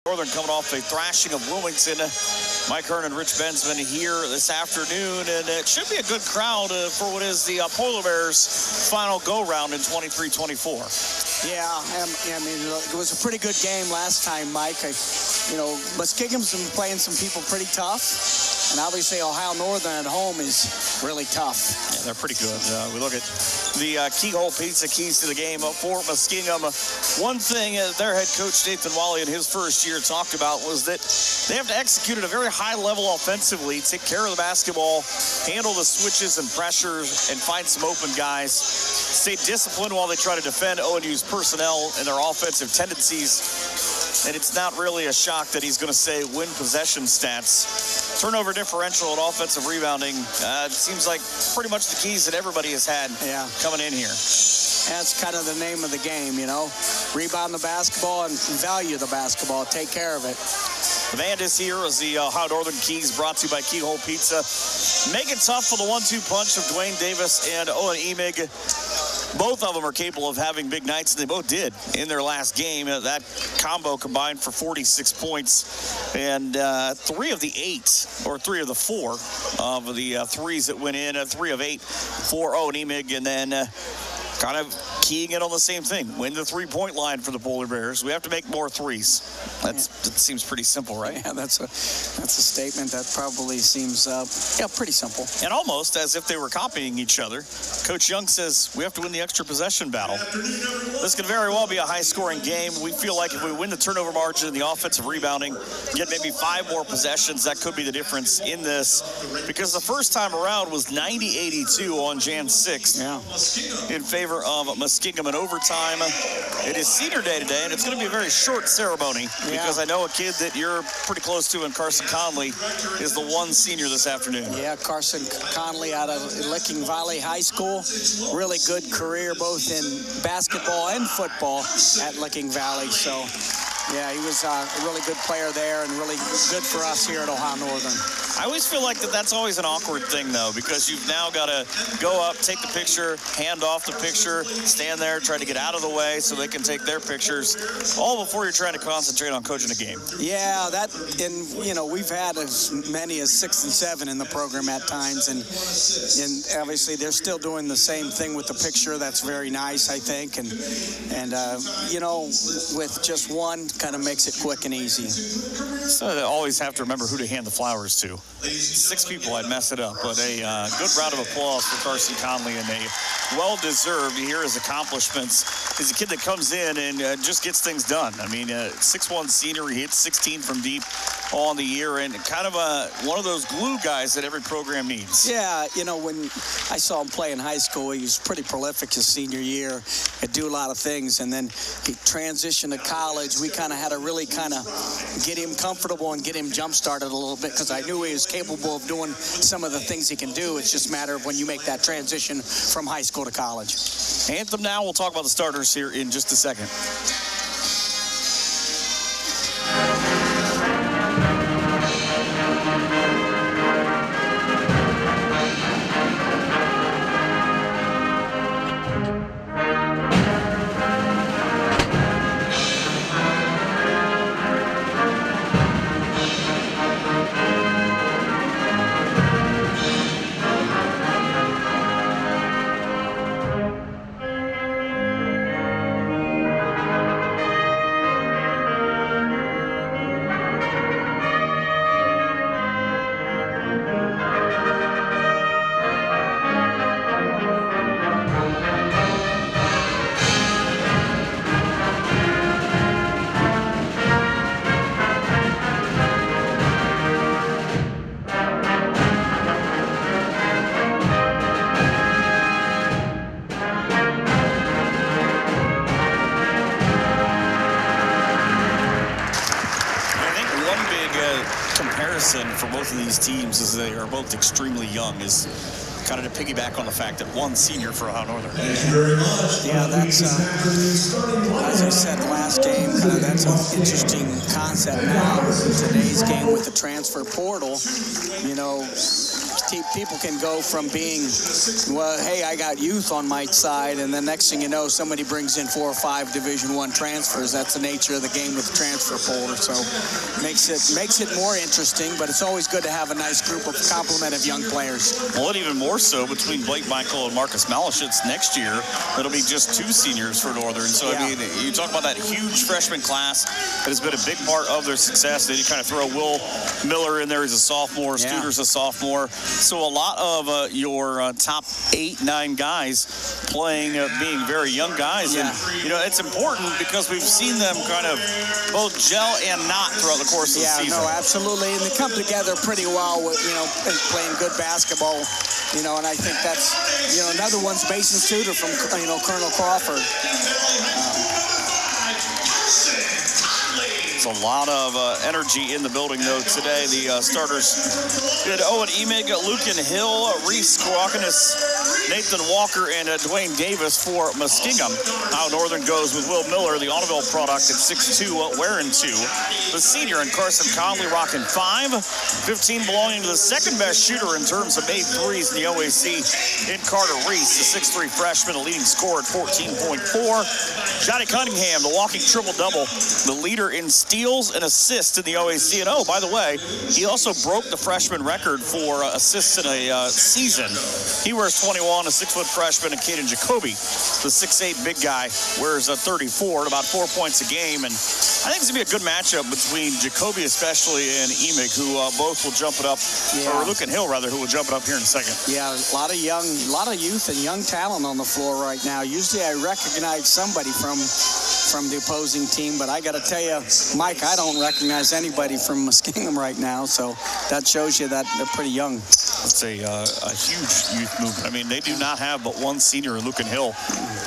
Northern coming off a thrashing of Wilmington. Mike Hearn and Rich Bensman here this afternoon, and it should be a good crowd for what is the Polar Bears' final go-round in 23-24. Yeah, I mean, it was a pretty good game last time, Mike. Muskingum's been playing some people pretty tough, and obviously Ohio Northern at home is really tough. Yeah, they're pretty good. We look at the Keyhole Pizza keys to the game for Muskingum. One thing their head coach Nathan Wally in his first year talked about was that they have to execute at a very high level offensively, take care of the basketball, handle the switches and pressures, and find some open guys. Stay disciplined while they try to defend ONU's personnel and their offensive tendencies. And it's not really a shock that he's going to say win possession stats. Turnover differential and offensive rebounding, it seems like pretty much the keys that everybody has had coming in here. That's kind of the name of the game, Rebound the basketball and value the basketball. Take care of it. The band is here as the Ohio Northern Keys, brought to you by Keyhole Pizza. Make it tough for the 1-2 punch of Dwayne Davis and Owen Emig. Both of them are capable of having big nights, and they both did in their last game. That combo combined for 46 points, and 3 of the 4 of the threes that went in, 3 of 8 for Owen Emig, and then kind of keying in on the same thing. Win the three-point line for the Polar Bears. We have to make more threes. That seems pretty simple, right? Yeah, that's a statement that probably seems pretty simple. And almost as if they were copying each other. Coach Young says we have to win the extra possession battle. This could very well be a high-scoring game. We feel like if we win the turnover margin and the offensive rebounding, get maybe 5 more possessions, that could be the difference in this. Because the first time around was 90-82 on Jan 6th in favor of Muskingum in overtime. It is senior day today, and it's going to be a very short ceremony because I know a kid that you're pretty close to in Carson Conley is the one senior this afternoon. Yeah, Carson Conley out of Licking Valley High School. Really good career both in basketball and football at Licking Valley. So, yeah, he was a really good player there and really good for us here at Ohio Northern. I always feel like that's always an awkward thing, though, because you've now got to go up, take the picture, hand off the picture, stand there, try to get out of the way so they can take their pictures, all before you're trying to concentrate on coaching a game. Yeah, we've had as many as 6 and 7 in the program at times, and obviously they're still doing the same thing with the picture. That's very nice, I think, and with just one, kind of makes it quick and easy. So they always have to remember who to hand the flowers to. 6 people, I'd mess it up, but a good round of applause for Carson Conley, and a well-deserved. You hear his accomplishments. He's a kid that comes in and just gets things done. I mean, 6'1" senior, he hits 16 from deep on the year, and kind of one of those glue guys that every program needs. Yeah, when I saw him play in high school, he was pretty prolific his senior year. He'd do a lot of things, and then he transitioned to college. We kind of had to really kind of get him comfortable and get him jump-started a little bit because I knew he was capable of doing some of the things he can do. It's just a matter of when you make that transition from high school to college. Anthem now. We'll talk about the starters here in just a second. For both of these teams, as they are both extremely young, is kind of to piggyback on the fact that one senior for Ohio Northern. Yeah, that's, as I said last game, that's an interesting concept now. Today's game with the transfer portal, you know, people can go from being, well, hey, I got youth on my side, and then next thing you know, somebody brings in 4 or 5 Division I transfers. That's the nature of the game with the transfer portal. So makes it more interesting, but it's always good to have a nice group of complement of young players. Well, and even more so between Blake Michael and Marcus Malashitz next year, it'll be just 2 seniors for Northern. So, yeah. I mean, you talk about that huge freshman class that has been a big part of their success. Then you kind of throw Will Miller in there. He's a sophomore. Yeah. Studer's a sophomore. So a lot of your top 8, 9 guys playing, being very young guys. Yeah. And, you know, it's important because we've seen them kind of both gel and not throughout the course of the season. Yeah, no, absolutely. And they come together pretty well with, you know, playing good basketball. You know, and I think that's, you know, another one's Mason Studer from, you know, Colonel Crawford. A lot of energy in the building, though, today. The starters did Owen Emig, Lucan Hill, Reese Kawakanis, Nathan Walker, and Dwayne Davis for Muskingum. How Northern goes with Will Miller, the Audubon product at 6'2", Warren 2. The senior and Carson Conley rocking 5. 15 belonging to the second-best shooter in terms of made threes in the OAC in Carter Reese, the 6'3" freshman, a leading scorer at 14.4. Johnny Cunningham, the walking triple-double, the leader in steals and assists in the OAC. And, oh, by the way, he also broke the freshman record for assists in a season. He wears 21, a 6-foot freshman, and Caden Jacoby, the 6'8" big guy, wears 34 at about 4 points a game. And I think it's going to be a good matchup between Jacoby especially and Emig, who both will jump it up, or Lucan Hill, rather, who will jump it up here in a second. Yeah, a lot of youth and young talent on the floor right now. Usually I recognize somebody from the opposing team, but I got to tell you, Mike, I don't recognize anybody from Muskingum right now, so that shows you that they're pretty young. It's a huge youth movement. I mean, they do not have but one senior in Lucan Hill,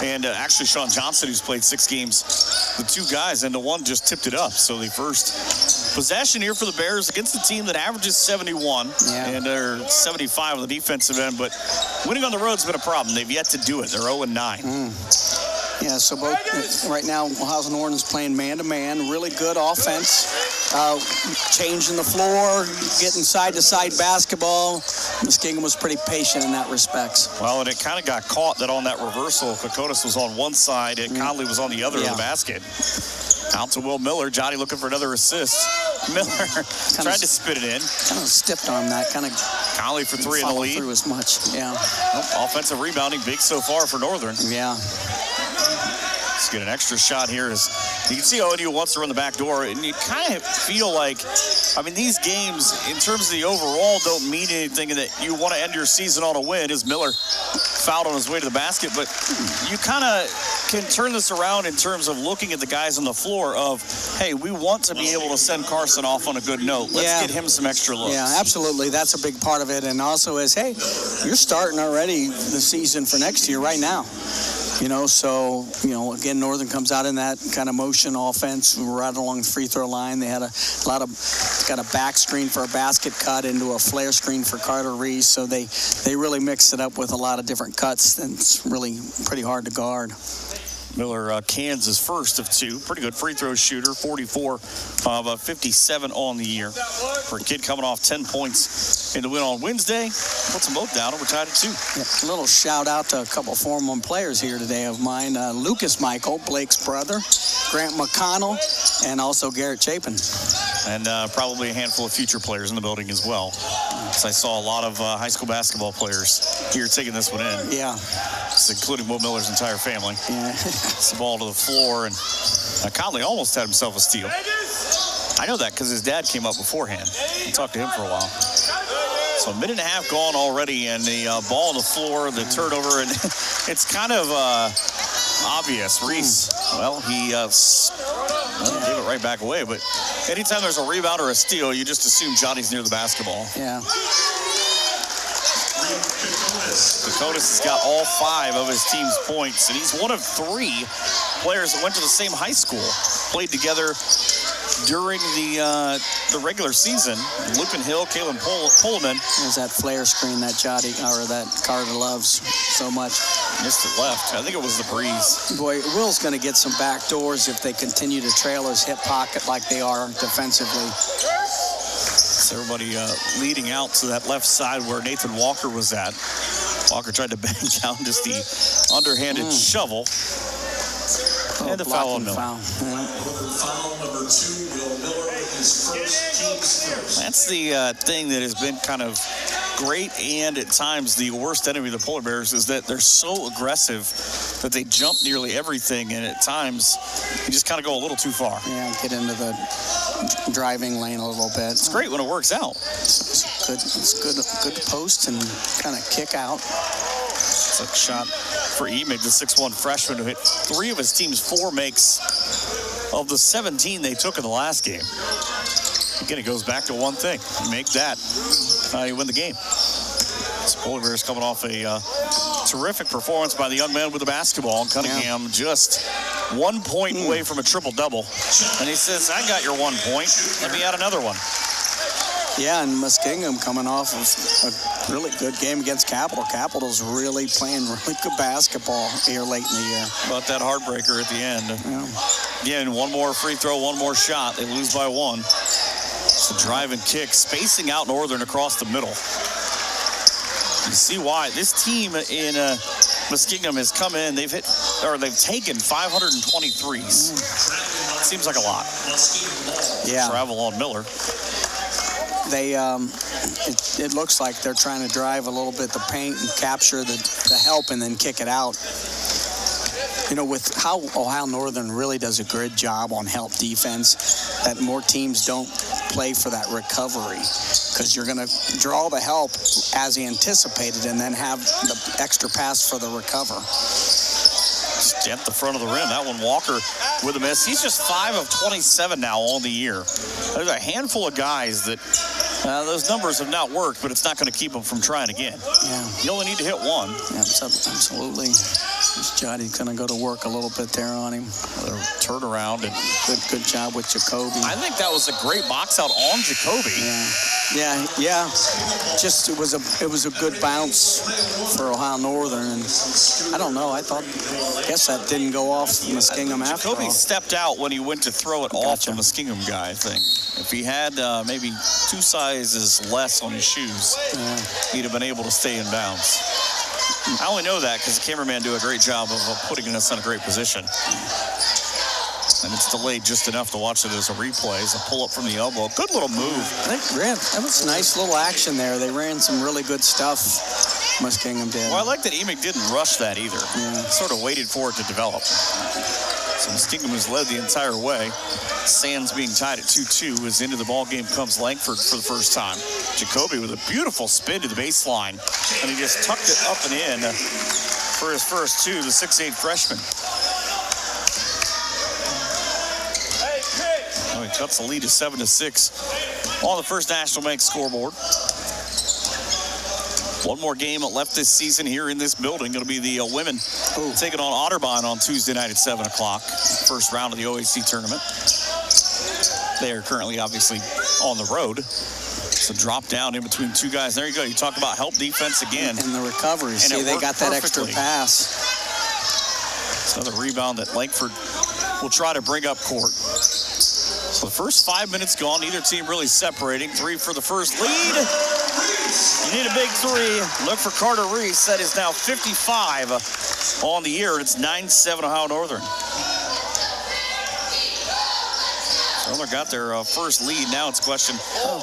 and actually Sean Johnson, who's played 6 games, the 2 guys, and the one just tipped it up. So the first possession here for the Bears against a team that averages 71, and they're 75 on the defensive end, but winning on the road's been a problem. They've yet to do it. They're 0-9. Yeah, so both right now, Ohio Northern is playing man-to-man, really good offense, changing the floor, getting side-to-side basketball. Muskingum was pretty patient in that respect. Well, and it kind of got caught that on that reversal, Kokotis was on one side and Conley was on the other of the basket. Out to Will Miller. Johnny looking for another assist. Miller tried to spit it in. Kind of stiffed on that. Kind of Conley for 3 in the lead. Through as much. Yeah. Offensive rebounding big so far for Northern. Yeah. Let's get an extra shot here. As you can see, ONU wants to run the back door, and you kind of feel like, I mean, these games, in terms of the overall, don't mean anything, and that you want to end your season on a win. As Miller fouled on his way to the basket, but you kind of can turn this around in terms of looking at the guys on the floor of, hey, we want to be able to send Carson off on a good note. Let's get him some extra looks. Yeah, absolutely. That's a big part of it. And also is, hey, you're starting already the season for next year right now. You know, so, you know, again, Northern comes out in that kind of motion offense right along the free throw line. They had got a back screen for a basket cut into a flare screen for Carter Reese. So they really mixed it up with a lot of different cuts, and it's really pretty hard to guard. Miller cans his first of 2. Pretty good free throw shooter, 44 of 57 on the year. For a kid coming off 10 points in the win on Wednesday, puts them both down, and we're tied at 2. Yeah, a little shout out to a couple of former players here today of mine. Lucas Michael, Blake's brother, Grant McConnell, and also Garrett Chapin. And probably a handful of future players in the building as well. So I saw a lot of high school basketball players here taking this one in. Yeah. Including Will Miller's entire family. Yeah. It's the ball to the floor, and Conley almost had himself a steal. I know that because his dad came up beforehand. I talked to him for a while. So a minute and a half gone already, and the ball on the floor, the turnover, and it's kind of obvious. Reese, well, he gave it right back away, but anytime there's a rebound or a steal, you just assume Johnny's near the basketball. Yeah. Kokotis has got all 5 of his team's points, and he's one of 3 players that went to the same high school, played together during the regular season. Lucan Hill, Kalen Pullman. There's that flare screen that Carter loves so much. Missed it left. I think it was the breeze. Boy, Will's going to get some back doors if they continue to trail his hip pocket like they are defensively. So everybody leading out to that left side where Nathan Walker was at. Walker tried to bang down just the underhanded shovel. And the foul on Miller. Foul. Yeah. Foul number 2, Will Miller, his first, team's first. That's the thing that has been kind of great and at times the worst enemy of the Polar Bears is that they're so aggressive that they jump nearly everything, and at times you just kind of go a little too far. Yeah, get into the driving lane a little bit. It's great when it works out. It's good post and kind of kick out. It's a shot for Emig, the 6'1" freshman who hit 3 of his team's 4 makes of the 17 they took in the last game. Again, it goes back to one thing. You make that, you win the game. The Polar Bears coming off a terrific performance by the young man with the basketball. And Cunningham just 1 point away from a triple-double. And he says, I got your 1 point. Let me add another one. Yeah, and Muskingum coming off of a really good game against Capital. Capital's really playing really good basketball here late in the year. About that heartbreaker at the end. Yeah. Again, one more free throw, one more shot. They lose by 1. It's a drive and kick, spacing out Northern across the middle. You see why this team in Muskingum has come in. They've taken 523s. Seems like a lot. Yeah. Travel on Miller. They, it looks like they're trying to drive a little bit the paint and capture the help and then kick it out. You know, with how Ohio Northern really does a good job on help defense, that more teams don't play for that recovery because you're going to draw the help as anticipated and then have the extra pass for the recover. Just at the front of the rim. That one, Walker with a miss. He's just 5 of 27 now on the year. There's a handful of guys that those numbers have not worked, but it's not going to keep them from trying again. Yeah. You only need to hit one. Yeah, absolutely. This Johnny's going to go to work a little bit there on him. Another turnaround. And good job with Jacoby. I think that was a great box out on Jacoby. Yeah. Just it was a good bounce for Ohio Northern, and I don't know. I guess that didn't go off Muskingum after all. Jacoby stepped out when he went to throw it off the Muskingum guy, I think. If he had maybe 2 sizes less on his shoes, he'd have been able to stay in bounds. I only know that because the cameraman do a great job of putting us in a great position. And it's delayed just enough to watch it as a replay, as a pull-up from the elbow. Good little move. That was nice little action there. They ran some really good stuff, Muskingum did. Well, I like that Emig didn't rush that either. Yeah. Sort of waited for it to develop. So Muskingum has led the entire way. Sands being tied at 2-2 as into the ball game comes Langford for the first time. Jacoby with a beautiful spin to the baseline, and he just tucked it up and in for his first 2, the 6'8" freshman. Oh, he cuts the lead to 7-6 on the First National Bank scoreboard. One more game left this season here in this building. Going to be the women taking on Otterbein on Tuesday night at 7 o'clock. First round of the OAC tournament. They are currently, obviously, on the road. So drop down in between 2 guys. There you go. You talk about help defense again. And the recovery. See, they got that extra pass. It's another rebound that Langford will try to bring up court. So the first 5 minutes gone. Neither team really separating. 3 for the first lead. You need a big 3. Look for Carter Reese. That is now 55 on the year. It's 9-7 Ohio Northern. Northern got their first lead. Now it's a question,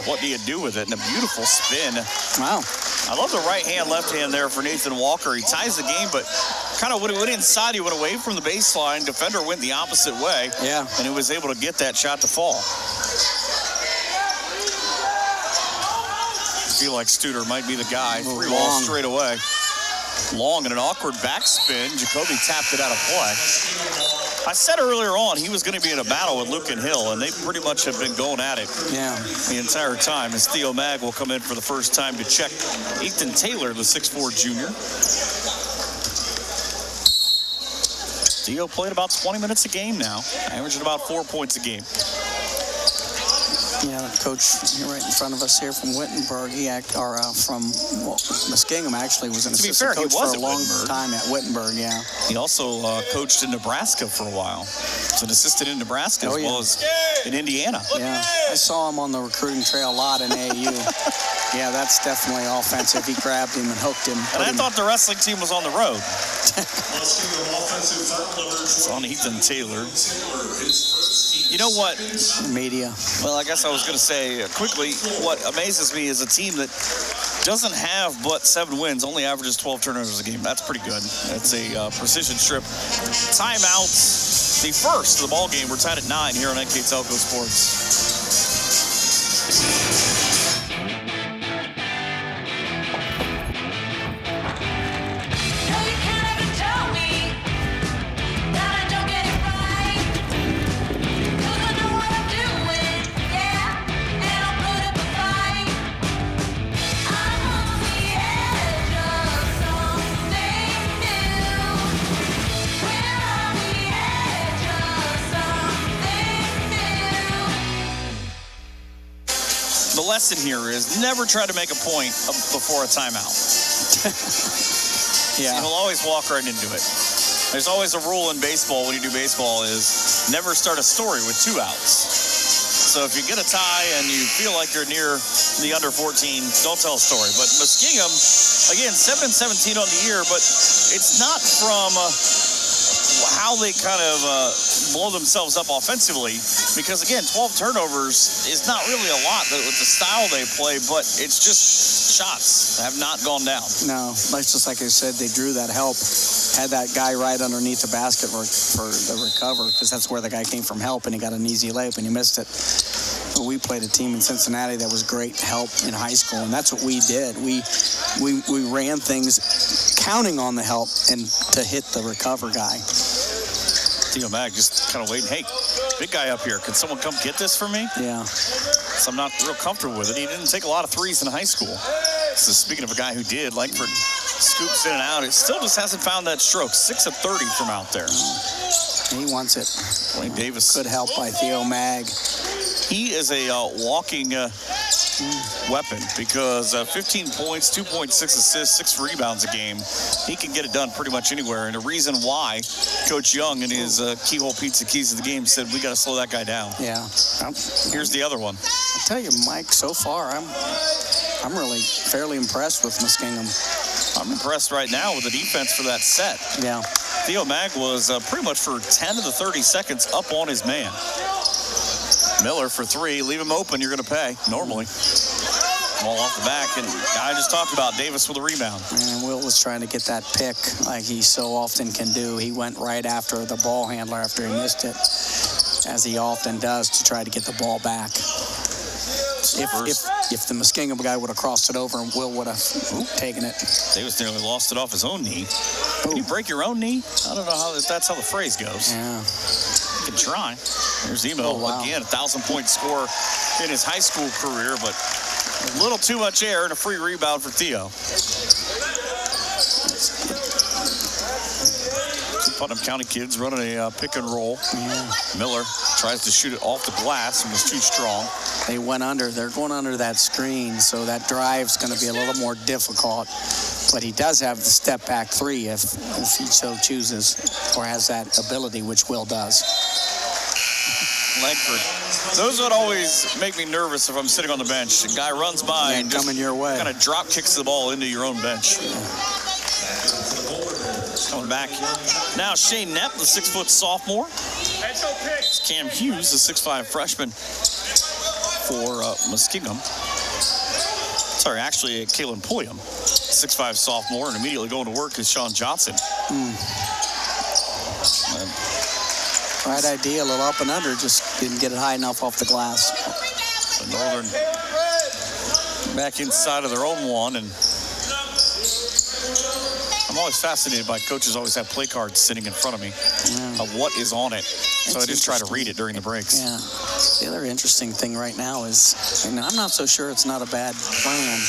what do you do with it? And a beautiful spin. Wow. I love the right hand, left hand there for Nathan Walker. He ties the game, but kind of when he went inside, he went away from the baseline. Defender went the opposite way. Yeah. And he was able to get that shot to fall. I feel like Studer might be the guy. 3 balls straight away. Long and an awkward backspin. Jacoby tapped it out of play. I said earlier on he was going to be in a battle with Lucan Hill, and they pretty much have been going at it the entire time. As Theo Mag will come in for the first time to check Ethan Taylor, the 6'4" junior. Theo played about 20 minutes a game now, averaging about 4 points a game. Yeah, the coach right in front of us here from Wittenberg, from Muskingum, actually was an assistant coach for a long time at Wittenberg, yeah. He also coached in Nebraska for a while. He's an assistant in Nebraska as well as in Indiana. Yeah, I saw him on the recruiting trail a lot in AAU. Yeah, that's definitely offensive. He grabbed him and hooked him. And I thought the wrestling team was on the road. It's on Ethan Taylor. You know what? Media. Well, I guess I was going to say quickly, what amazes me is a team that doesn't have but 7 wins, only averages 12 turnovers a game. That's pretty good. That's a precision strip. Timeouts, the first of the ball game. We're tied at 9 here on NK Telco Sports. The lesson here is never try to make a point before a timeout. Yeah. You'll always walk right into it. There's always a rule in baseball when you do baseball is never start a story with 2 outs. So if you get a tie and you feel like you're near the under 14, don't tell a story. But Muskingum, again, 7-17 on the year, but it's not from how they kind of blow themselves up offensively, because again, 12 turnovers is not really a lot with the style they play, but it's just shots have not gone down. No, just like I said, they drew that help, had that guy right underneath the basket for the recover, because that's where the guy came from help, and he got an easy layup and he missed it. But we played a team in Cincinnati that was great help in high school, and that's what we did. We ran things counting on the help and to hit the recover guy. Theo Mag just kind of waiting. Hey, big guy up here. Can someone come get this for me? Yeah. So I'm not real comfortable with it. He didn't take a lot of threes in high school. So speaking of a guy who did, Langford scoops in and out. It still just hasn't found that stroke. 6 of 30 from out there. He wants it. Wayne Davis. Good help by Theo Mag. He is a walking weapon because 15 points, 2.6 assists, 6 rebounds a game. He can get it done pretty much anywhere. And the reason why Coach Young in his Keyhole Pizza Keys of the game said, we got to slow that guy down. Yeah. Here's the other one. I tell you, Mike, so far, I'm really fairly impressed with Muskingum. I'm impressed right now with the defense for that set. Yeah. Theo Mag was pretty much for 10 of the 30 seconds up on his man. Miller for 3. Leave him open. You're going to pay normally. Ball off the back. And I just talked about Davis with a rebound. And Will was trying to get that pick like he so often can do. He went right after the ball handler after he missed it, as he often does, to try to get the ball back. If the Muskingum guy would have crossed it over and Will would have taken it. Davis nearly lost it off his own knee. Can you break your own kney? I don't know if that's how the phrase goes. Yeah. You can try. There's Emo again, 1,000-point score in his high school career, but a little too much air and a free rebound for Theo. Putnam County kids running a pick and roll. Yeah. Miller tries to shoot it off the glass and was too strong. They went under. They're going under that screen, so that drive's going to be a little more difficult. But he does have the step-back 3 if he so chooses, or has that ability, which Will does. Langford. Those would always make me nervous if I'm sitting on the bench. The guy runs by and just coming your way. Kind of drop kicks the ball into your own bench. Coming back. Now Shane Knapp, the 6-foot sophomore. It's Cam Hughes, the 6'5 freshman for Muskingum. Sorry, actually, Kalen Pulliam, 6'5 sophomore, and immediately going to work is Sean Johnson. Right idea, a little up and under, just didn't get it high enough off the glass. The Northern back inside of their own one, and I'm always fascinated by coaches always have play cards sitting in front of me of what is on it. So I just try to read it during the breaks. Yeah. The other interesting thing right now is, I'm not so sure it's not a bad plan.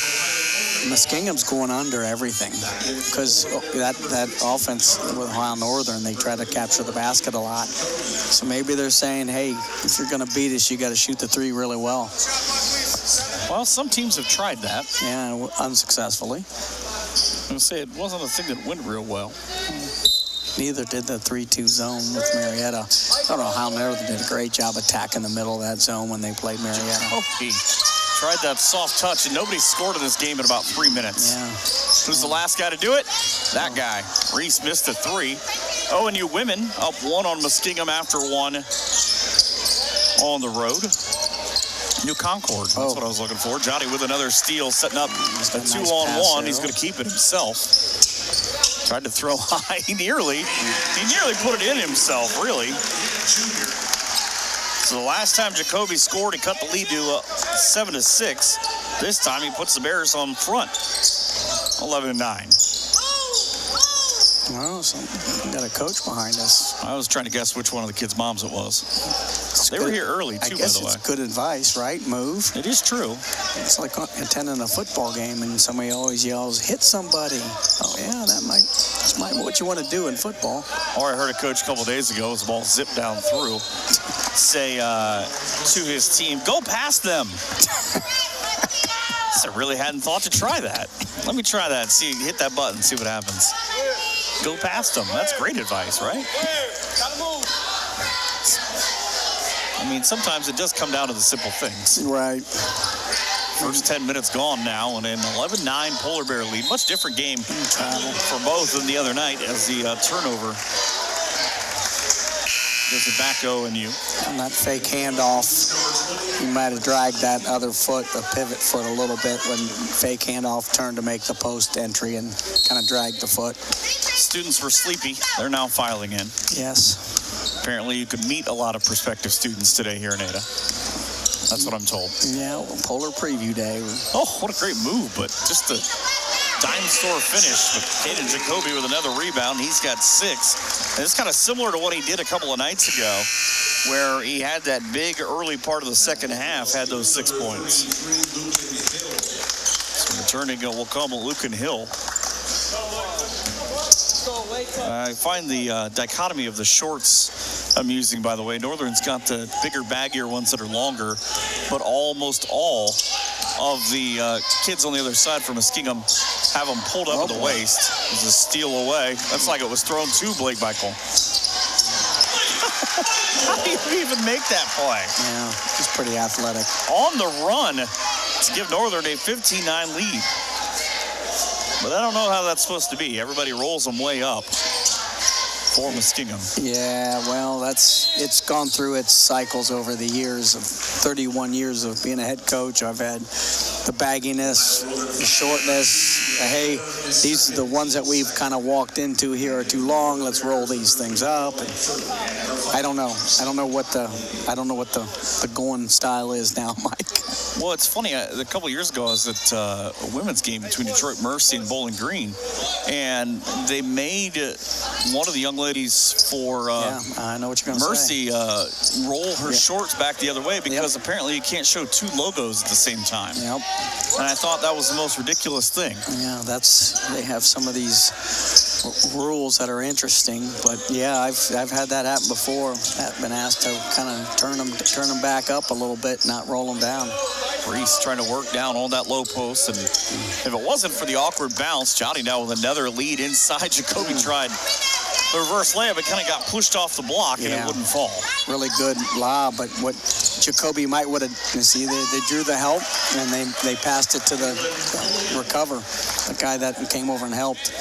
Muskingum's going under everything because that offense with Ohio Northern, they try to capture the basket a lot. So maybe they're saying, hey, if you're going to beat us, you got to shoot the three really well. Well, some teams have tried that. Yeah, unsuccessfully. I'm going to say it wasn't a thing that went real well. Neither did the 3-2 zone with Marietta. I don't know how Northern did a great job attacking the middle of that zone when they played Marietta. He tried that soft touch, and nobody scored in this game in about 3 minutes. Yeah. Who's the last guy to do it? That guy. Reese missed a three. ONU women up one on Muskingum after one on the road. New Concord. That's what I was looking for. Johnny with another steal, setting up a 2-on-1. He's going to keep it himself. Tried to throw high. He nearly put it in himself, really. So the last time Jacoby scored, he cut the lead to 7-6. This time he puts the Bears on front, 11-9. Well, we got a coach behind us. I was trying to guess which one of the kids' moms it was. They were here early, too, by the way. I guess it's good advice, right? Move. It is true. It's like attending a football game and somebody always yells, hit somebody. Oh, yeah, that's what you want to do in football. Or I heard a coach a couple days ago, as the ball zipped down through, say to his team, go past them. I really hadn't thought to try that. Let me try that. See, hit that button, see what happens. Go past them. That's great advice, right? I mean, sometimes it does come down to the simple things. Right. First 10 minutes gone now, and an 11-9 Polar Bear lead. Much different game for both than the other night as the turnover gives it back to ONU. And that fake handoff, he might have dragged that other foot, the pivot foot, a little bit when fake handoff turned to make the post entry and kind of dragged the foot. Students were sleepy. They're now filing in. Yes. Apparently you could meet a lot of prospective students today here in Ada. That's what I'm told. Yeah, well, Polar Preview Day. Oh, what a great move, but just a dime store finish with Caden Jacoby with another rebound. He's got 6. And it's kind of similar to what he did a couple of nights ago, where he had that big early part of the second half, had those 6 points. So returning will come Lucan Hill. I find the dichotomy of the shorts amusing, by the way. Northern's got the bigger, baggier ones that are longer, but almost all of the kids on the other side from Muskingum have them pulled up at the waist. It's a steal away. That's like it was thrown to Blake Michael. How do you even make that play? Yeah, he's pretty athletic. On the run to give Northern a 15-9 lead. But I don't know how that's supposed to be. Everybody rolls them way up for Muskingum. Yeah, well, it's gone through its cycles over the years of 31 years of being a head coach. I've had the bagginess, the shortness. Hey, these are the ones that we've kind of walked into here are too long. Let's roll these things up. And I don't know. I don't know what the going style is now, Mike. Well, it's funny. A couple of years ago, I was at a women's game between Detroit Mercy and Bowling Green, and they made one of the young ladies for I know what you're gonna Mercy roll her shorts back the other way because apparently you can't show 2 logos at the same time. Yep. And I thought that was the most ridiculous thing. Yeah, they have some of these rules that are interesting, but yeah, I've had that happen before. I've been asked to kind of turn them back up a little bit, not roll them down. Reese trying to work down on that low post, and if it wasn't for the awkward bounce, Johnny now with another lead inside. Jacoby tried the reverse layup. It kind of got pushed off the block, and it wouldn't fall. Really good lob, but what Jacoby might would have, see, they drew the help, and they passed it to the recover, the guy that came over and helped.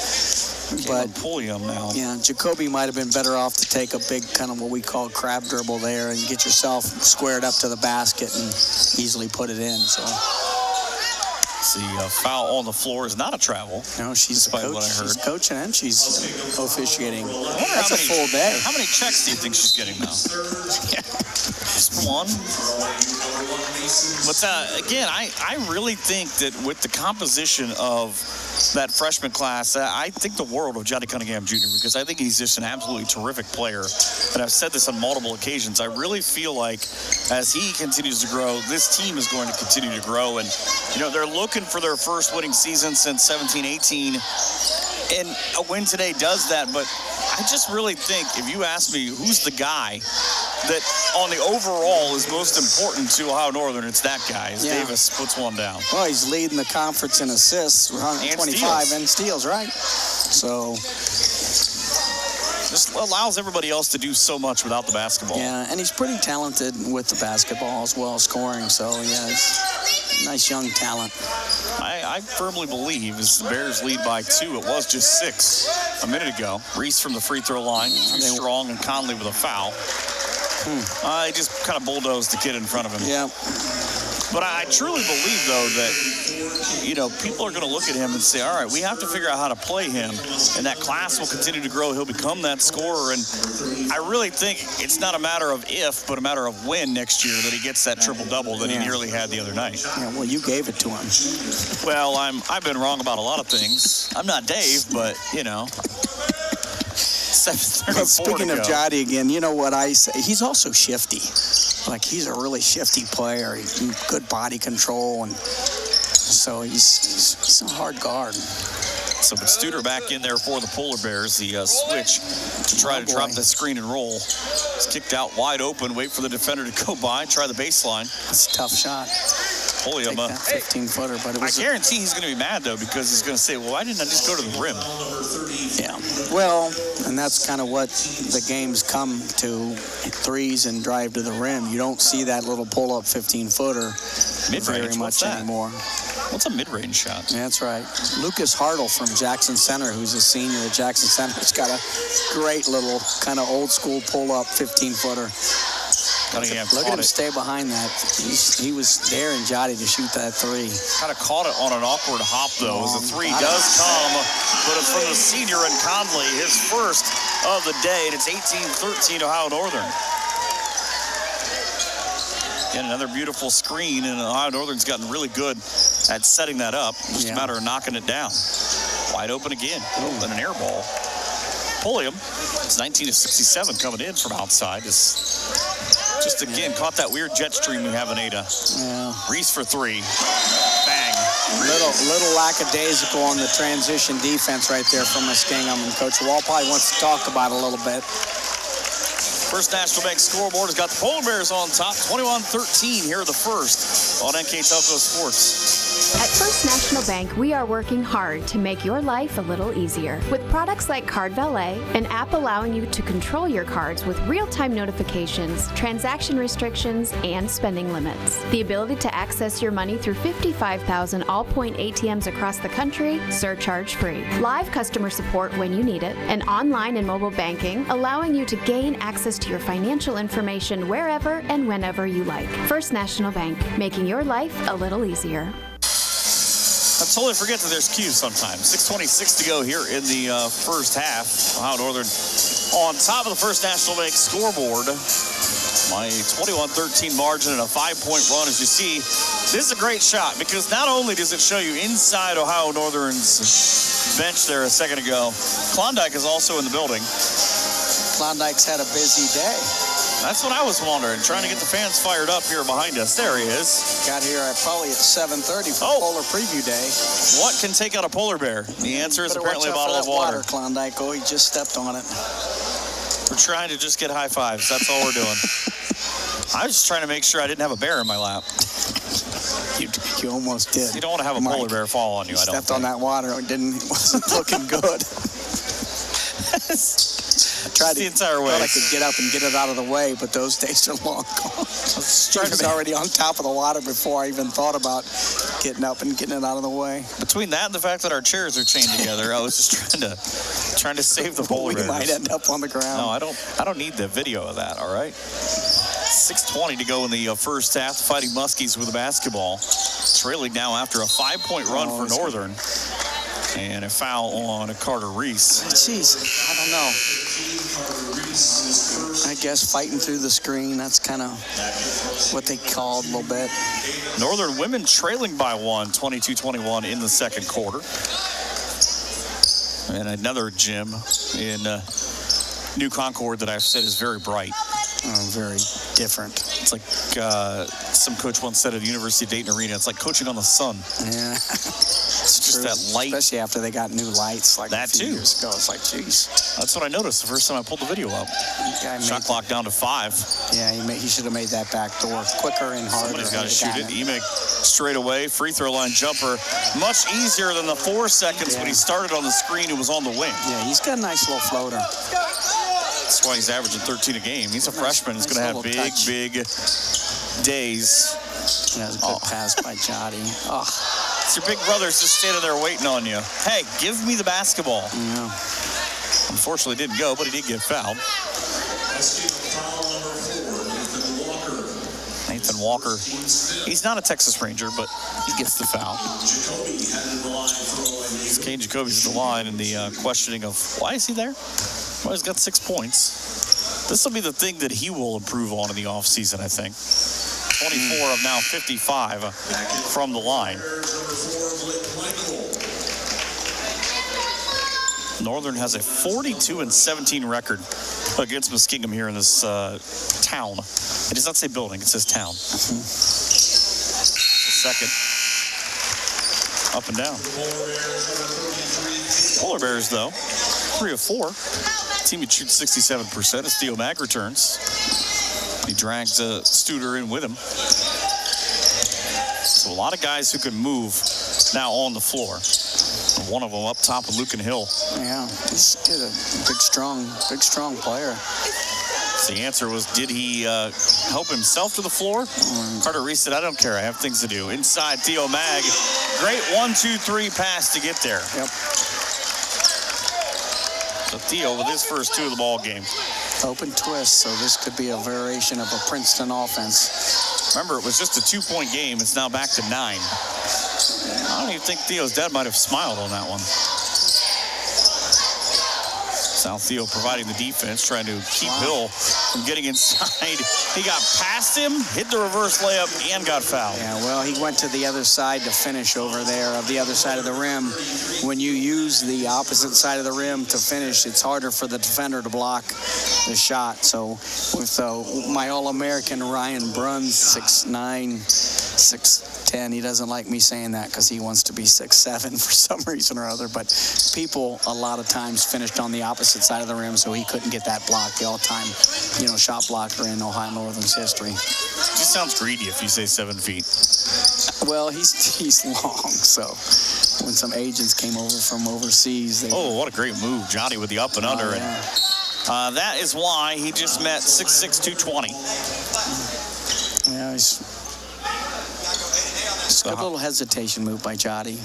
But Pulliam now. Yeah, Jacoby might have been better off to take a big kind of what we call crab dribble there and get yourself squared up to the basket and easily put it in. So the foul on the floor is not a travel. No, she's despite what I heard. She's coaching and she's officiating. That's a full day. How many checks do you think she's getting now? Just one. But again, I really think that with the composition of that freshman class, I think the world of Johnny Cunningham Jr. because I think he's just an absolutely terrific player. And I've said this on multiple occasions. I really feel like as he continues to grow, this team is going to continue to grow. And, you know, they're looking for their first winning season since 17-18. And a win today does that. But I just really think, if you ask me who's the guy that on the overall is most important to Ohio Northern, it's that guy. Davis puts one down. Well, he's leading the conference in assists, 125 and steals, right? So just allows everybody else to do so much without the basketball. Yeah, and he's pretty talented with the basketball as well, scoring. So, yeah, it's nice young talent. I firmly believe as the Bears lead by 2, it was just 6 a minute ago. Reese from the free throw line, too strong, and Conley with a foul. He just kind of bulldozed the kid in front of him. Yeah. But I truly believe, though, that, you know, people are going to look at him and say, all right, we have to figure out how to play him. And that class will continue to grow. He'll become that scorer. And I really think it's not a matter of if, but a matter of when next year that he gets that triple-double that he nearly had the other night. Yeah, well, you gave it to him. Well, I've been wrong about a lot of things. I'm not Dave, but, you know. Speaking of Jotty again, you know what I say? He's also shifty. Like, he's a really shifty player. Good body control, and so he's a hard guard. So, but Studer back in there for the Polar Bears. The switch to try to drop the screen and roll. It's kicked out wide open. Wait for the defender to go by. Try the baseline. That's a tough shot. Take that 15-footer, but it was I guarantee he's going to be mad, though, because he's going to say, well, why didn't I just go to the rim? Yeah. Well, and that's kind of what the games come to, threes and drive to the rim. You don't see that little pull-up 15-footer very much anymore. What's a mid-range shot? That's right. Lucas Hartle from Jackson Center, who's a senior at Jackson Center, has got a great little kind of old-school pull-up 15-footer. Look at him stay behind that. He was daring Jotty to shoot that three. Kind of caught it on an awkward hop, though, as the three does come. But it's from the senior and Conley, his first of the day, and it's 18-13 Ohio Northern. Again, another beautiful screen, and Ohio Northern's gotten really good at setting that up. Just a matter of knocking it down. Wide open again. And an air ball. Pulliam, it's 19-67 coming in from outside. Just again caught that weird jet stream we have in Ada. Yeah. Reese for 3. Bang. Little lackadaisical on the transition defense right there from Muskingum, and Coach Wall probably wants to talk about it a little bit. First National Bank scoreboard has got the Polar Bears on top, 21-13 here the first on NK Telco Sports. At First National Bank, we are working hard to make your life a little easier. With products like Card Valet, an app allowing you to control your cards with real-time notifications, transaction restrictions, and spending limits. The ability to access your money through 55,000 all-point ATMs across the country, surcharge-free. Live customer support when you need it, and online and mobile banking, allowing you to gain access to your financial information wherever and whenever you like. First National Bank, making your life a little easier. I totally forget that there's cues sometimes. 6:26 to go here in the first half. Ohio Northern on top of the First National Bank scoreboard. My 21-13 margin and a 5-point run. As you see, this is a great shot because not only does it show you inside Ohio Northern's bench there a second ago, Klondike is also in the building. Klondike's had a busy day. That's what I was wondering, trying to get the fans fired up here behind us. There he is. Got here probably at 7:30 for Polar Preview Day. What can take out a polar bear? The answer is apparently a bottle of water. Klondike. Oh, he just stepped on it. We're trying to just get high fives. That's all we're doing. I was just trying to make sure I didn't have a bear in my lap. You almost did. You don't want to have a polar bear fall on you, I don't think. Stepped on that water. It wasn't looking good. The entire way. I thought I could get up and get it out of the way, but those days are long gone. I was already on top of the water before I even thought about getting up and getting it out of the way. Between that and the fact that our chairs are chained together, I was just trying to save the polar bears. We might end up on the ground. No, I don't need the video of that, all right? 6:20 to go in the first half. The Fighting Muskies with the basketball. Trailing now after a 5-point run for Northern. And a foul on Carter Reese. Jeez, I don't know. I guess fighting through the screen, that's kind of what they called a little bit. Northern women trailing by 1, 22-21 in the second quarter. and another gym in New Concord that I've said is very bright. Very different. It's like some coach once said at the University of Dayton Arena, it's like coaching on the sun. Yeah. It's just that light. Especially after they got new lights like that a few too. years ago. It's like, geez. That's what I noticed the first time I pulled the video up. Shot clock down to 5. Yeah, he should have made that back door quicker and harder. Somebody's got to shoot it. Emick straight away. Free throw line jumper. Much easier than the 4 seconds when he started on the screen. It was on the wing. Yeah, he's got a nice little floater. That's why he's averaging 13 a game. He's a freshman. He's going to have big days. Yeah, a good pass by Jotty. Oh. It's your big brother's just standing there waiting on you. Hey, give me the basketball. Yeah. Unfortunately, didn't go, but he did get fouled. Nathan Walker. He's not a Texas Ranger, but he gets the foul. Kane Jacoby's at the line, and the questioning of why is he there? Well, he's got 6 points. This will be the thing that he will improve on in the offseason, I think. 24 of now 55 from the line. Northern has a 42-17 record against Muskingum here in this town. It does not say building, it says town. Second. Up and down. Polar Bears, though, 3 of 4. Team that shoots 67% as Theo Mag returns. He drags Studer in with him. So a lot of guys who can move now on the floor. One of them up top with Lucan Hill. Yeah, he's a big, strong player. So the answer was, did he help himself to the floor? Carter Reese said, I don't care. I have things to do. Inside, Theo Mag. Great 1-2-3 pass to get there. Yep. So Theo with his first 2 of the ball game. Open twist, so this could be a variation of a Princeton offense. Remember, it was just a 2-point game. It's now back to 9. I don't even think Theo's dad might have smiled on that one. South Theo providing the defense, trying to keep Hill from getting inside. He got past him, hit the reverse layup, and got fouled. Yeah, well, he went to the other side to finish over there, of the other side of the rim. When you use the opposite side of the rim to finish, it's harder for the defender to block the shot. So with my All-American Ryan Bruns, 6'9", 6'10", he doesn't like me saying that because he wants to be 6'7" for some reason or other. But people a lot of times finished on the opposite side of the rim, so he couldn't get that block. The all-time, shot blocker in Ohio Northern's history. It just sounds greedy if you say 7 feet. Well, he's long, so when some agents came over from overseas, they what a great move, Johnny, with the up and under. Yeah. And that is why he just met 6'6", 220. Yeah, it's a good little hesitation move by Jotty.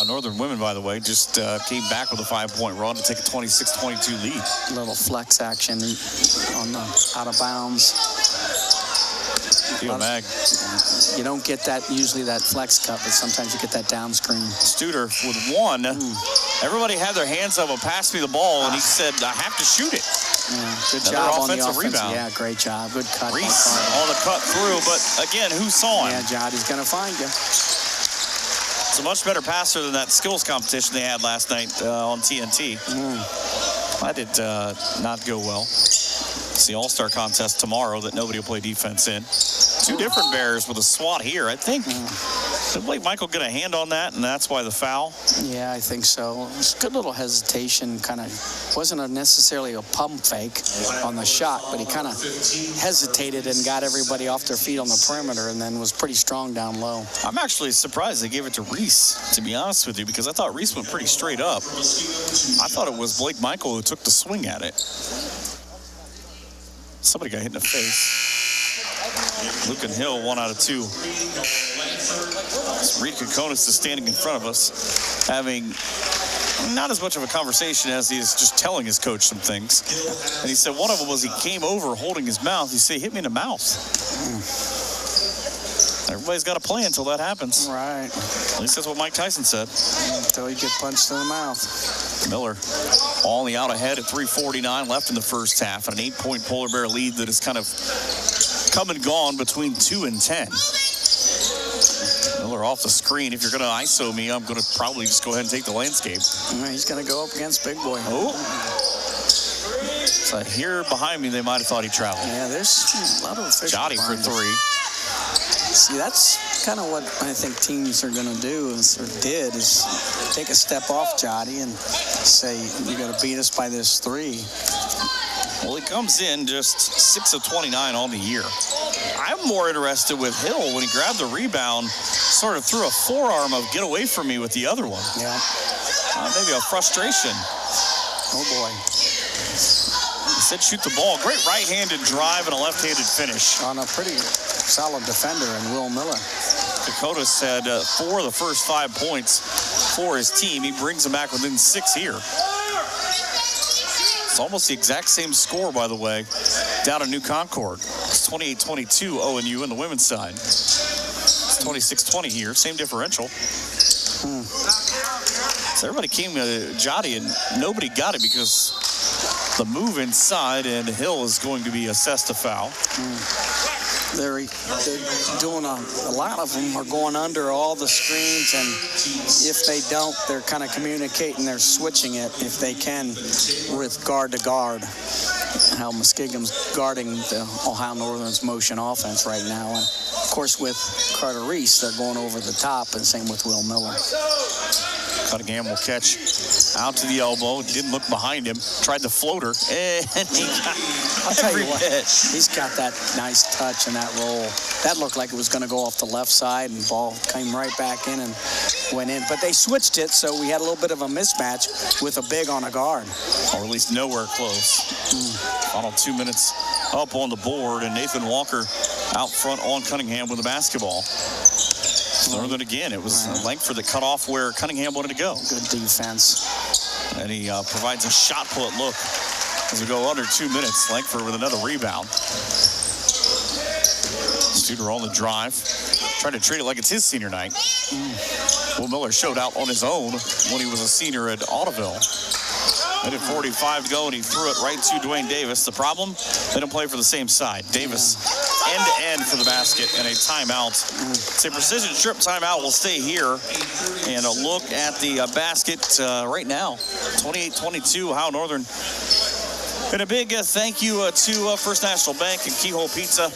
Northern women, by the way, just came back with a 5-point run to take a 26-22 lead. A little flex action on the out of bounds. Theo Mag. You don't get that usually, that flex cut, but sometimes you get that down screen. Studer with 1. Everybody had their hands up and passed me the ball, and he said, I have to shoot it. Yeah, good Another job on the offensive offense. rebound. Yeah, great job. Good cut. Reese on the cut through, but again, who saw him? Yeah, Jotty's going to find you. It's a much better passer than that skills competition they had last night on TNT. That did not go well. It's the All-Star contest tomorrow that nobody will play defense in. 2 different Bears with a swat here. I think did Blake Michael get a hand on that, and that's why the foul? Yeah, I think so. It was a good little hesitation. Kind of wasn't necessarily a pump fake on the shot, but he kind of hesitated and got everybody off their feet on the perimeter, and then was pretty strong down low. I'm actually surprised they gave it to Reese, to be honest with you, because I thought Reese went pretty straight up. I thought it was Blake Michael who took the swing at it. Somebody got hit in the face. Lucan Hill, 1 out of 2. Reed Kokonis is standing in front of us, having not as much of a conversation as he is just telling his coach some things. And he said one of them was he came over holding his mouth. He said, he hit me in the mouth. Everybody's got to play until that happens. Right. At least that's what Mike Tyson said. Until you get punched in the mouth. Miller all the out ahead at 3:49 left in the first half, and an 8-point Polar Bear lead that is kind of come and gone between 2 and 10. Miller Miller off the screen. If you're going to ISO me, I'm going to probably just go ahead and take the landscape. He's going to go up against Big Boy. Oh. So here behind me, they might have thought he traveled. Yeah, there's a lot of official Jotty for three. See, that's kind of what I think teams are going to do, is take a step off Jotty and say, you're going to beat us by this 3. Well, he comes in just 6 of 29 on the year. I'm more interested with Hill when he grabbed the rebound, sort of threw a forearm of get away from me with the other one. Yeah. Maybe a frustration. Oh, boy. He said shoot the ball. Great right-handed drive and a left-handed finish. On a pretty solid defender in Will Miller. Dakotas had 4 of the first 5 points for his team. He brings them back within 6 here. It's almost the exact same score, by the way, down in New Concord. It's 28-22 ONU in the women's side. It's 26-20 here, same differential. So everybody came to Jotty and nobody got it because the move inside, and Hill is going to be assessed a foul. They're doing a lot of them are going under all the screens, and if they don't, they're kind of communicating. They're switching it if they can with guard to guard. How Muskingum's guarding the Ohio Northern's motion offense right now, and of course with Carter Reese, they're going over the top, and same with Will Miller. Cunningham will catch out to the elbow. Didn't look behind him. Tried the floater, and he got every bit. He's got that nice touch and that roll. That looked like it was going to go off the left side, and the ball came right back in and went in. But they switched it, so we had a little bit of a mismatch with a big on a guard. Or at least nowhere close. Final 2 minutes up on the board, and Nathan Walker out front on Cunningham with the basketball. Northern again. It was Langford that cut off where Cunningham wanted to go. Good defense. And he provides a shot put look as we go under 2 minutes. Langford with another rebound. Studer on the drive. Trying to treat it like it's his senior night. Will Miller showed out on his own when he was a senior at Audubon. Minute 45 to go, and he threw it right to Dwayne Davis. The problem, they don't play for the same side. Davis end-to-end for the basket and a timeout. It's a precision strip timeout. We'll stay here and a look at the basket right now. 28-22, Ohio Northern. And a big thank you to First National Bank and Keyhole Pizza,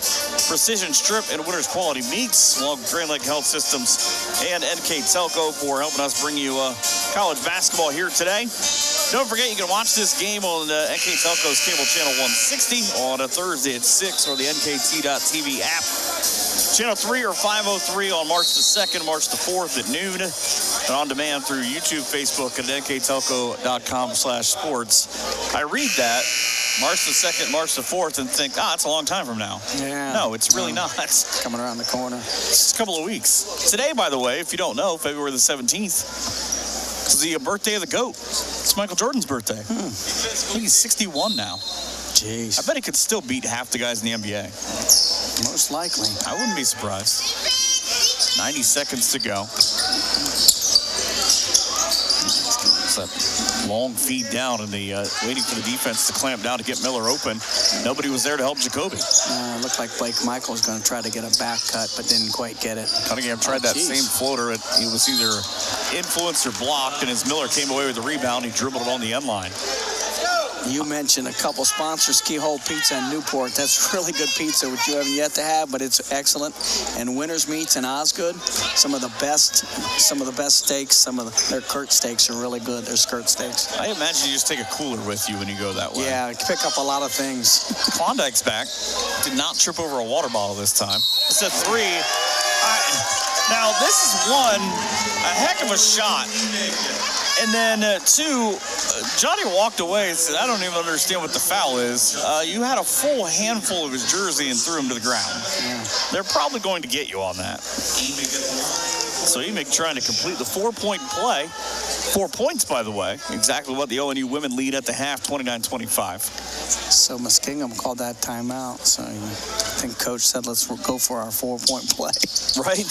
Precision Strip, and Winners Quality Meats, along with Grand Lake Health Systems and NK Telco for helping us bring you college basketball here today. Don't forget, you can watch this game on NK Telco's cable channel 160 on a Thursday at 6 or the NKT.TV app. Channel 3 or 503 on March the 2nd, March the 4th at noon. And on demand through YouTube, Facebook, and nktelco.com/sports. I read that, March the 2nd, March the 4th, and think, that's a long time from now. Yeah. No, it's really not. Coming around the corner. It's just a couple of weeks. Today, by the way, if you don't know, February the 17th, is the birthday of the GOAT. It's Michael Jordan's birthday. I think he's 61 now. Jeez. I bet he could still beat half the guys in the NBA. Most likely. I wouldn't be surprised. 90 seconds to go. It's that long feed down, and the waiting for the defense to clamp down to get Miller open. Nobody was there to help Jacoby. Looked like Blake Michael was going to try to get a back cut, but didn't quite get it. Cunningham tried that same floater. It was either influenced or blocked, and as Miller came away with the rebound, he dribbled it on the end line. You mentioned a couple sponsors, Keyhole Pizza in Newport. That's really good pizza, which you haven't yet to have, but it's excellent. And Winners Meats in Osgood, some of the best steaks. Their Kurt steaks are really good. Their skirt steaks. I imagine you just take a cooler with you when you go that way. Yeah, pick up a lot of things. Klondike's back. Did not trip over a water bottle this time. It's a 3. Now, this is a heck of a shot. And then, 2, Johnny walked away and said, I don't even understand what the foul is. You had a full handful of his jersey and threw him to the ground. Yeah. They're probably going to get you on that. So Emick trying to complete the 4-point play. 4 points, by the way. Exactly what the ONU women lead at the half, 29-25. So Muskingum called that timeout. So I think Coach said, let's go for our 4-point play. Right?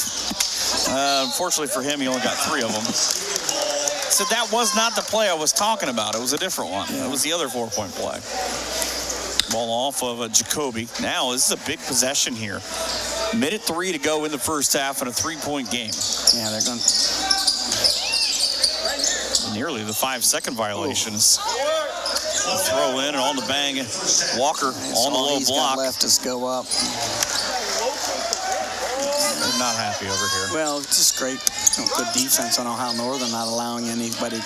Unfortunately for him, he only got 3 of them. So that was not the play I was talking about. It was a different one. It was the other 4-point play. Ball off of Jacoby. Now, this is a big possession here. Minute 3 to go in the first half in a 3-point game. Yeah, they're going to. Nearly the 5-second violations. Throw in and on the bang. Walker on the low block. Left us go up. They're not happy over here. Well, it's just great, good defense on Ohio Northern, not allowing anybody to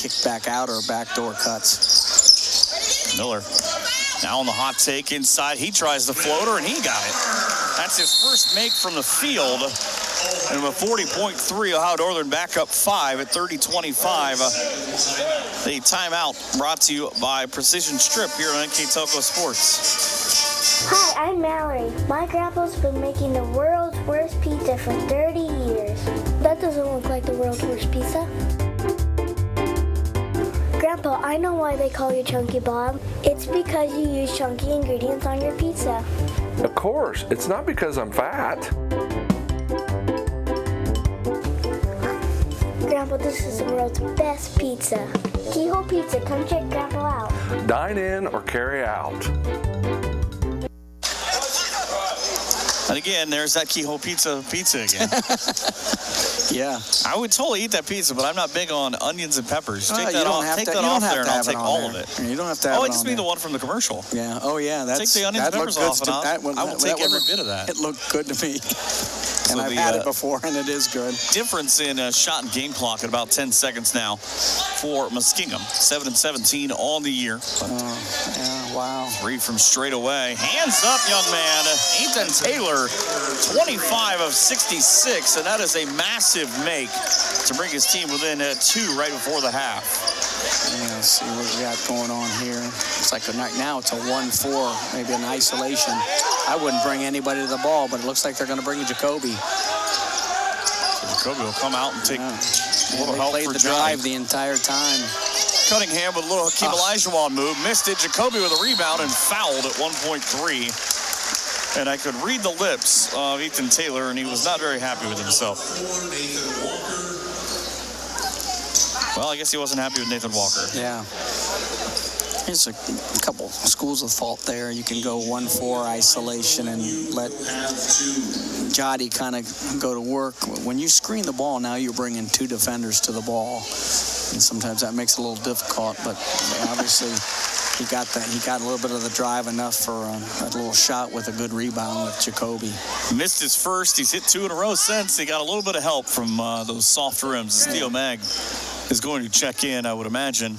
kick back out or backdoor cuts. Miller now on the hot take inside. He tries the floater, and he got it. That's his first make from the field. And with 40.3, Ohio Northern back up 5 at 30-25. The timeout brought to you by Precision Strip here on NK Telco Sports. Hi, I'm Mallory. My grandpa's been making the world's worst pizza for 30 years. That doesn't look like the world's worst pizza. Grandpa, I know why they call you Chunky Bob. It's because you use chunky ingredients on your pizza. Of course, it's not because I'm fat. Grandpa, this is the world's best pizza. Keyhole Pizza, come check Grandpa out. Dine in or carry out. And again, there's that Keyhole Pizza again. Yeah. I would totally eat that pizza, but I'm not big on onions and peppers. Take You that don't off, have take to- that you don't off have there, to and I'll have it take on all there. of it. You don't have to have it I just on mean there. the one from the commercial. Yeah. Oh, yeah. Take the onions and peppers off, and I will take every bit of that. It looked good to me. And I've the, had it before, and it is good. Difference in shot and game clock at about 10 seconds now for Muskingum. 7-17 on the year. Yeah, wow. 3 from straight away. Hands up, young man. Ethan Taylor, 25 of 66, and that is a massive make to bring his team within 2 right before the half. Yeah, let's see what we got going on here. It's like right now it's a 1-4, maybe an isolation. I wouldn't bring anybody to the ball, but it looks like they're going to bring Jacoby. So Jacoby will come out and take a little help played for the Johnny. drive the entire time. Cunningham with a little Hakeem Olajuwon move. Missed it. Jacoby with a rebound and fouled at 1.3. And I could read the lips of Ethan Taylor, and he was not very happy with himself. Well, I guess he wasn't happy with Nathan Walker. Yeah. There's a couple schools of thought there. You can go 1-4 isolation and let Jody kind of go to work. When you screen the ball, now you're bringing 2 defenders to the ball. And sometimes that makes it a little difficult, but obviously he got that. He got a little bit of the drive enough for a little shot with a good rebound with Jacoby. Missed his first. He's hit 2 in a row since. He got a little bit of help from those soft rims. Theo Mag is going to check in, I would imagine.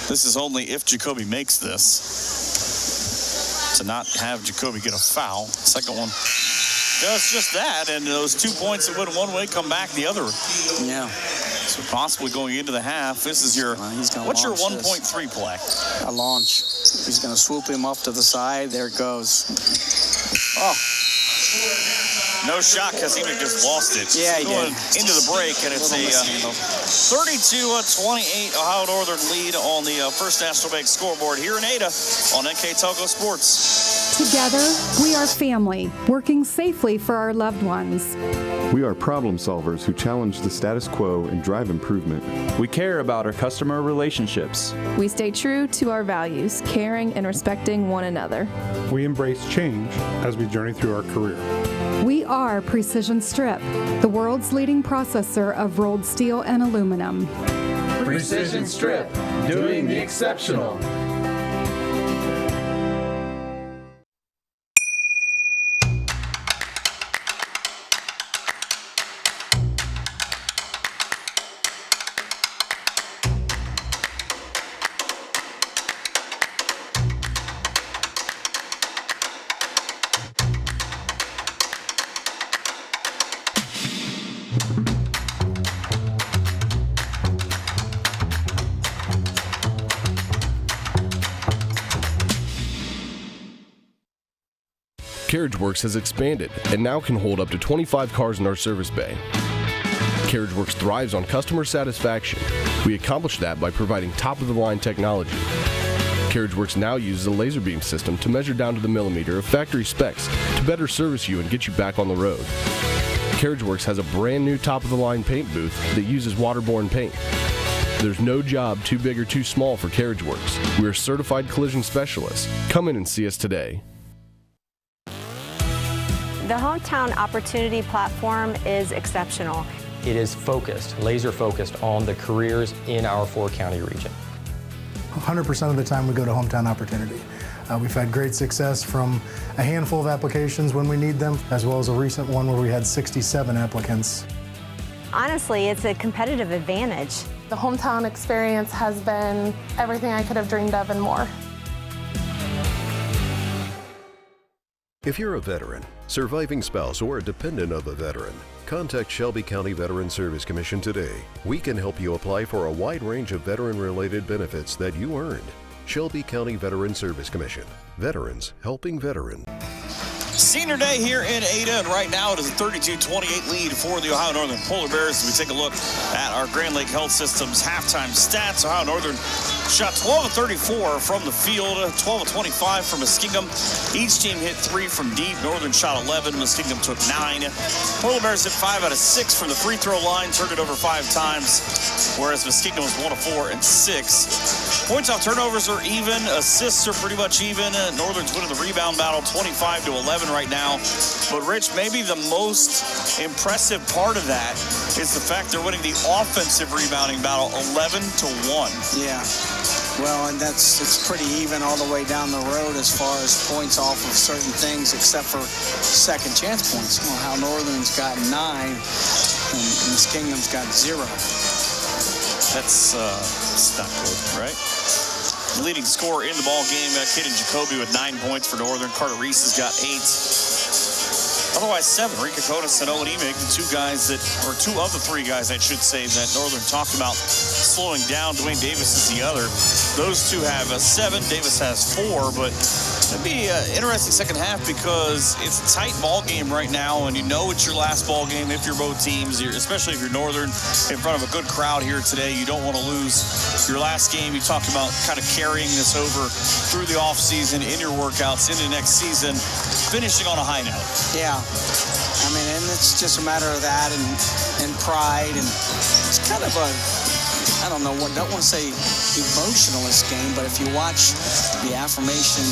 This is only if Jacoby makes this. To not have Jacoby get a foul. Second one does just that, and those 2 points that went one way come back the other. Yeah. So possibly going into the half. This is your, what's your 1.3 play? A launch. He's going to swoop him off to the side. There it goes. Oh. No shot because he just lost it. Yeah, he did. Into the break, and it's a 32-28 Ohio Northern lead on the First National Bank scoreboard here in Ada on NK Telco Sports. Together, we are family, working safely for our loved ones. We are problem solvers who challenge the status quo and drive improvement. We care about our customer relationships. We stay true to our values, caring and respecting one another. We embrace change as we journey through our career. We are Precision Strip, the world's leading processor of rolled steel and aluminum. Precision Strip, doing the exceptional. CarriageWorks has expanded and now can hold up to 25 cars in our service bay. CarriageWorks thrives on customer satisfaction. We accomplish that by providing top-of-the-line technology. CarriageWorks now uses a laser beam system to measure down to the millimeter of factory specs to better service you and get you back on the road. CarriageWorks has a brand new top-of-the-line paint booth that uses waterborne paint. There's no job too big or too small for CarriageWorks. We're certified collision specialists. Come in and see us today. The Hometown Opportunity Platform is exceptional. It is focused, laser focused on the careers in our 4-county region. 100% of the time we go to Hometown Opportunity. We've had great success from a handful of applications when we need them, as well as a recent one where we had 67 applicants. Honestly, it's a competitive advantage. The Hometown experience has been everything I could have dreamed of and more. If you're a veteran, surviving spouse, or a dependent of a veteran, contact Shelby County Veteran Service Commission today. We can help you apply for a wide range of veteran-related benefits that you earned. Shelby County Veteran Service Commission. Veterans helping veterans. Senior day here in Ada, and right now it is a 32-28 lead for the Ohio Northern Polar Bears. As we take a look at our Grand Lake Health System's halftime stats, Ohio Northern shot 12 of 34 from the field, 12 of 25 from Muskingum. Each team hit 3 from deep. Northern shot 11, Muskingum took 9. Polar Bears hit 5 out of 6 from the free throw line, turned it over 5 times, whereas Muskingum was 1 of 4 and 6. Points off turnovers are even, assists are pretty much even. Northern's winning the rebound battle 25-11 right now. But Rich, maybe the most impressive part of that is the fact they're winning the offensive rebounding battle 11-1. Yeah. Well, and it's pretty even all the way down the road as far as points off of certain things, except for second chance points. Well, how Northern's got 9 and Muskingum's got 0. That's not good, right? Leading scorer in the ball game, Kaden Jacoby with 9 points for Northern. Carter Reese has got 8. Otherwise, 7. Rika Kotis and Owen Emig, the 2 guys that, or 2 of the 3 guys, I should say, that Northern talked about slowing down. Dwayne Davis is the other. Those 2 have 7. Davis has 4, but it'd be an interesting second half because it's a tight ball game right now, and you know it's your last ball game if you're both teams, especially if you're Northern in front of a good crowd here today. You don't want to lose your last game. You talked about kind of carrying this over through the offseason, in your workouts, into next season, finishing on a high note. Yeah. I mean, and it's just a matter of that and pride, and it's kind of a, I don't want to say emotionalist game, but if you watch the affirmation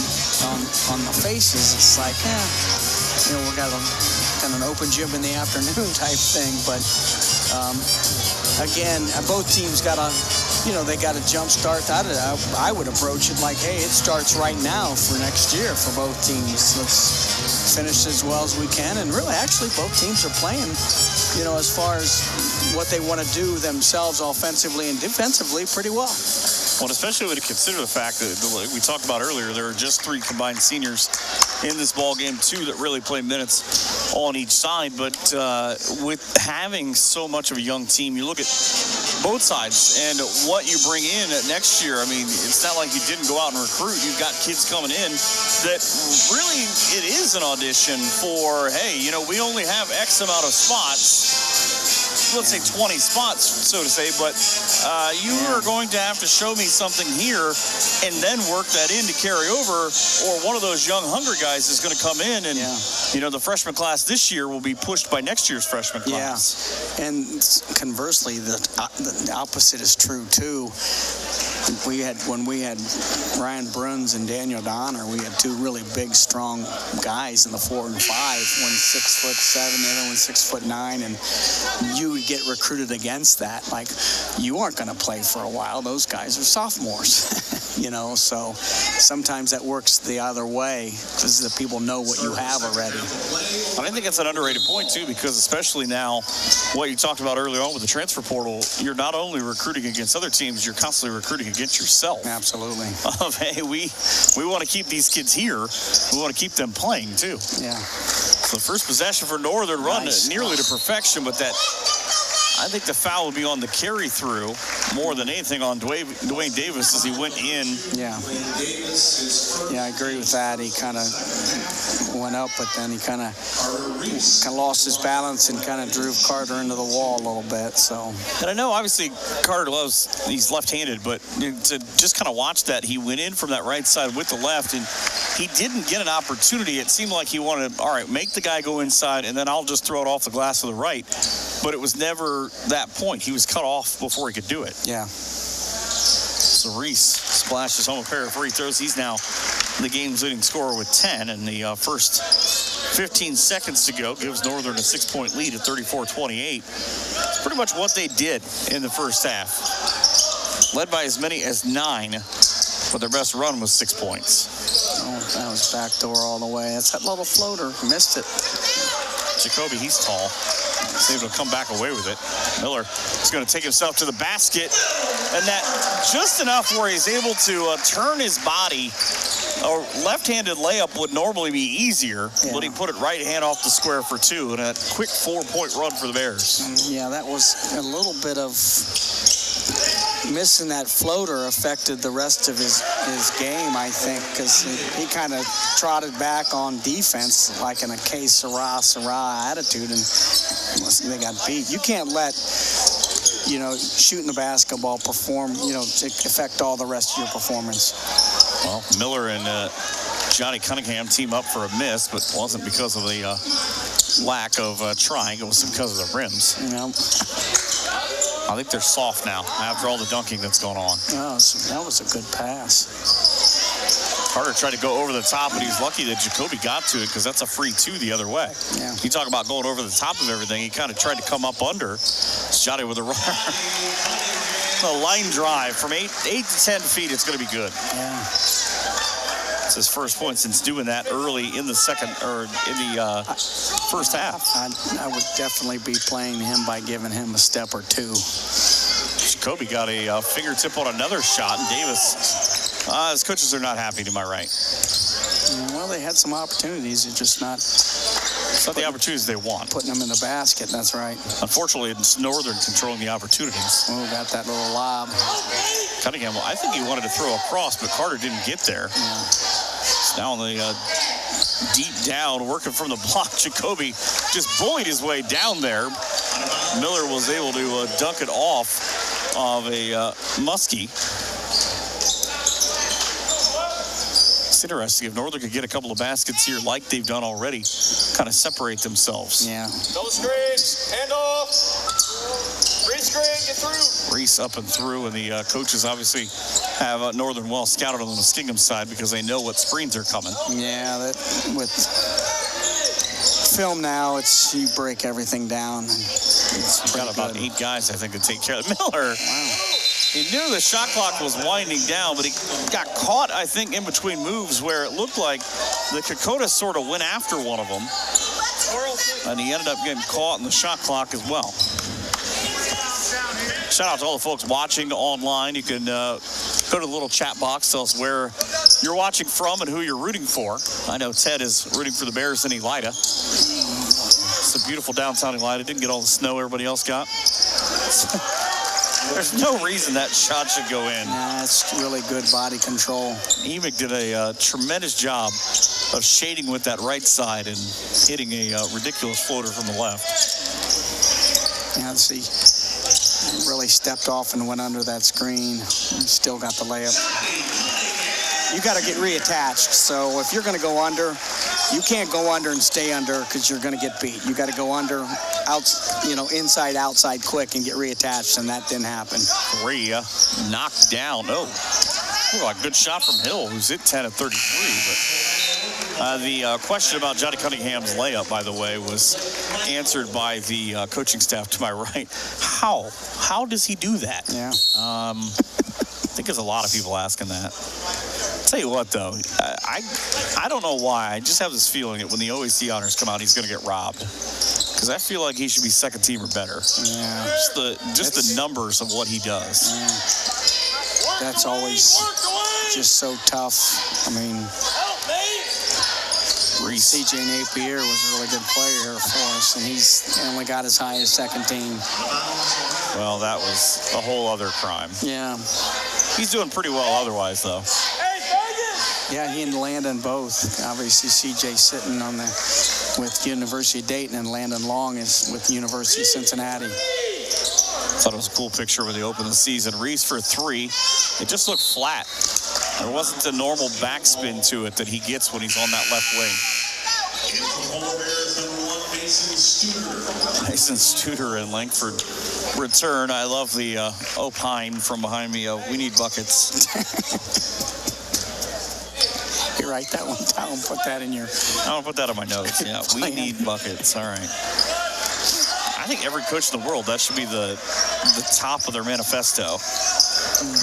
on the faces, it's like, we've got an open gym in the afternoon type thing. But again, both teams got they got a jump start. I would approach it like, hey, it starts right now for next year for both teams. Let's finish as well as we can. And really, actually, both teams are playing, as far as what they want to do themselves offensively and defensively pretty well. Well, especially when you consider the fact that, like we talked about earlier, there are just 3 combined seniors in this ball game, 2 that really play minutes on each side. But with having so much of a young team, you look at both sides and what you bring in next year. I mean, it's not like you didn't go out and recruit. You've got kids coming in that really it is an audition for, hey, we only have X amount of spots. Let's say 20 spots, so to say, but you are going to have to show me something here and then work that in to carry over, or one of those young, hungry guys is going to come in and, the freshman class this year will be pushed by next year's freshman class. Yeah, and conversely, the opposite is true, too. When we had Ryan Bruns and Daniel Donner, we had 2 really big, strong guys in the 4 and 5. One 6'7", the other one 6'9", and you would get recruited against that. Like, you aren't going to play for a while. Those guys are sophomores, So sometimes that works the other way because the people know what you have already. I think that's an underrated point too, because especially now, what you talked about earlier on with the transfer portal, you're not only recruiting against other teams, you're constantly recruiting against yourself. Absolutely. Hey, we want to keep these kids here. We want to keep them playing too. Yeah. So the first possession for Northern run nearly to perfection, but that, I think the foul would be on the carry through more than anything on Dwayne Davis as he went in. Yeah. Yeah, I agree with that. He kind of went up, but then he kind of lost his balance and kind of drove Carter into the wall a little bit. So. And I know obviously Carter he's left-handed, but to just kind of watch that, he went in from that right side with the left, and he didn't get an opportunity. It seemed like he wanted, all right, make the guy go inside, and then I'll just throw it off the glass to the right. But it was never that point. He was cut off before he could do it. Yeah. So Reese splashes home a pair of free throws. He's now the game's leading scorer with 10 in the first 15 seconds to go. Gives Northern a 6-point lead at 34-28. It's pretty much what they did in the first half. Led by as many as 9, but their best run was 6 points. Oh, that was backdoor all the way. That's that little floater. Missed it. Jacoby, he's tall. He's able to come back away with it. Miller is going to take himself to the basket. And that just enough where he's able to turn his body. A left-handed layup would normally be easier, but he put it right hand off the square for 2. And a quick 4-point run for the Bears. Yeah, that was a little bit of missing that floater affected the rest of his game, I think, because he kind of trotted back on defense like in a que sera attitude, and they got beat. You can't let, shooting the basketball perform, to affect all the rest of your performance. Well, Miller and Johnny Cunningham team up for a miss, but it wasn't because of the lack of trying. It was because of the rims. I think they're soft now after all the dunking that's going on. Oh, that was a good pass. Carter tried to go over the top, and he's lucky that Jacoby got to it because that's a free 2 the other way. Yeah. You talk about going over the top of everything. He kind of tried to come up under. It's Johnny with a runner. A line drive from 8 to 10 feet. It's going to be good. Yeah. It's his first point since doing that early in the first half. I would definitely be playing him by giving him a step or 2. Jacoby got a fingertip on another shot, and Davis, his coaches are not happy, to my right. Well, they had some opportunities. It's just not. It's not the opportunities they want. Putting them in the basket, that's right. Unfortunately, it's Northern controlling the opportunities. Oh, got that little lob. Cunningham, I think he wanted to throw across, but Carter didn't get there. Yeah. It's now on the deep down, working from the block. Jacoby just bullied his way down there. Miller was able to dunk it off of a Muskie. It's interesting. If Northern could get a couple of baskets here like they've done already, kind of separate themselves. Yeah. Double screen, hand off. Reese screen, get through. Reese up and through, and the coaches obviously have Northern well scouted on the Muskingum side because they know what screens are coming. Yeah, that with film now, you break everything down. It's got about 8 guys, I think, to take care of it. Miller. Wow. He knew the shot clock was winding down, but he got caught, I think, in between moves where it looked like the Kokoda sort of went after one of them. And he ended up getting caught in the shot clock as well. Shout out to all the folks watching online. You can go to the little chat box, tell us where you're watching from and who you're rooting for. I know Ted is rooting for the Bears in Elida. It's a beautiful downtown Elida. Didn't get all the snow everybody else got. There's no reason that shot should go in. Nah, it's really good body control. Emick did a tremendous job of shading with that right side and hitting a ridiculous floater from the left. Yeah, see, really stepped off and went under that screen. Still got the layup. You got to get reattached. So if you're going to go under, you can't go under and stay under because you're going to get beat. You got to go under, inside, outside quick and get reattached, and that didn't happen. 3 knocked down. Oh, a good shot from Hill, who's hit 10 at 33. But the question about Johnny Cunningham's layup, by the way, was answered by the coaching staff to my right. How does he do that? Yeah. I think there's a lot of people asking that. Tell you what, though, I don't know why. I just have this feeling that when the OAC honors come out, he's going to get robbed. Because I feel like he should be second team or better. Yeah. Just the numbers of what he does. Yeah. That's always just so tough. I mean, C.J. Napier was a really good player for us, and he's only got as high as second team. Well, that was a whole other crime. Yeah. He's doing pretty well otherwise, though. Yeah, he and Landon both. Obviously, C.J. sitting with University of Dayton, and Landon Long is with University of Cincinnati. Thought it was a cool picture when they opened the season. Reese for 3. It just looked flat. There wasn't the normal backspin to it that he gets when he's on that left wing. Mason Studer and Langford return. I love the opine from behind me. We need buckets. Here write that one down. Put that in your... I'm going to put that on my notes. Yeah, we need buckets. All right. I think every coach in the world, that should be the top of their manifesto.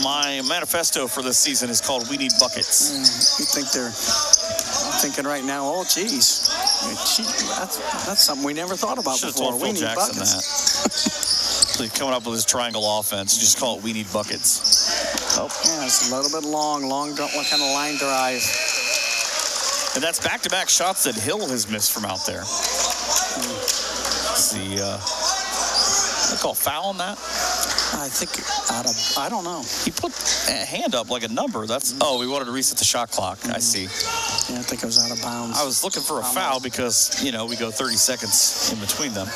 My manifesto for this season is called We Need Buckets. You think they're thinking right now, oh, geez, that's something we never thought about Should have before. told We Phil need Jackson buckets. that. Coming up with his triangle offense, just call it We Need Buckets. Oh, yeah, it's a little bit long. What kind of line drive? And that's back-to-back shots that Hill has missed from out there. Let's see, they call foul on that? I think I don't know. He put a hand up like a number. That's we wanted to reset the shot clock. I see. Yeah, I think it was out of bounds. I was looking for a foul because, we go 30 seconds in between them.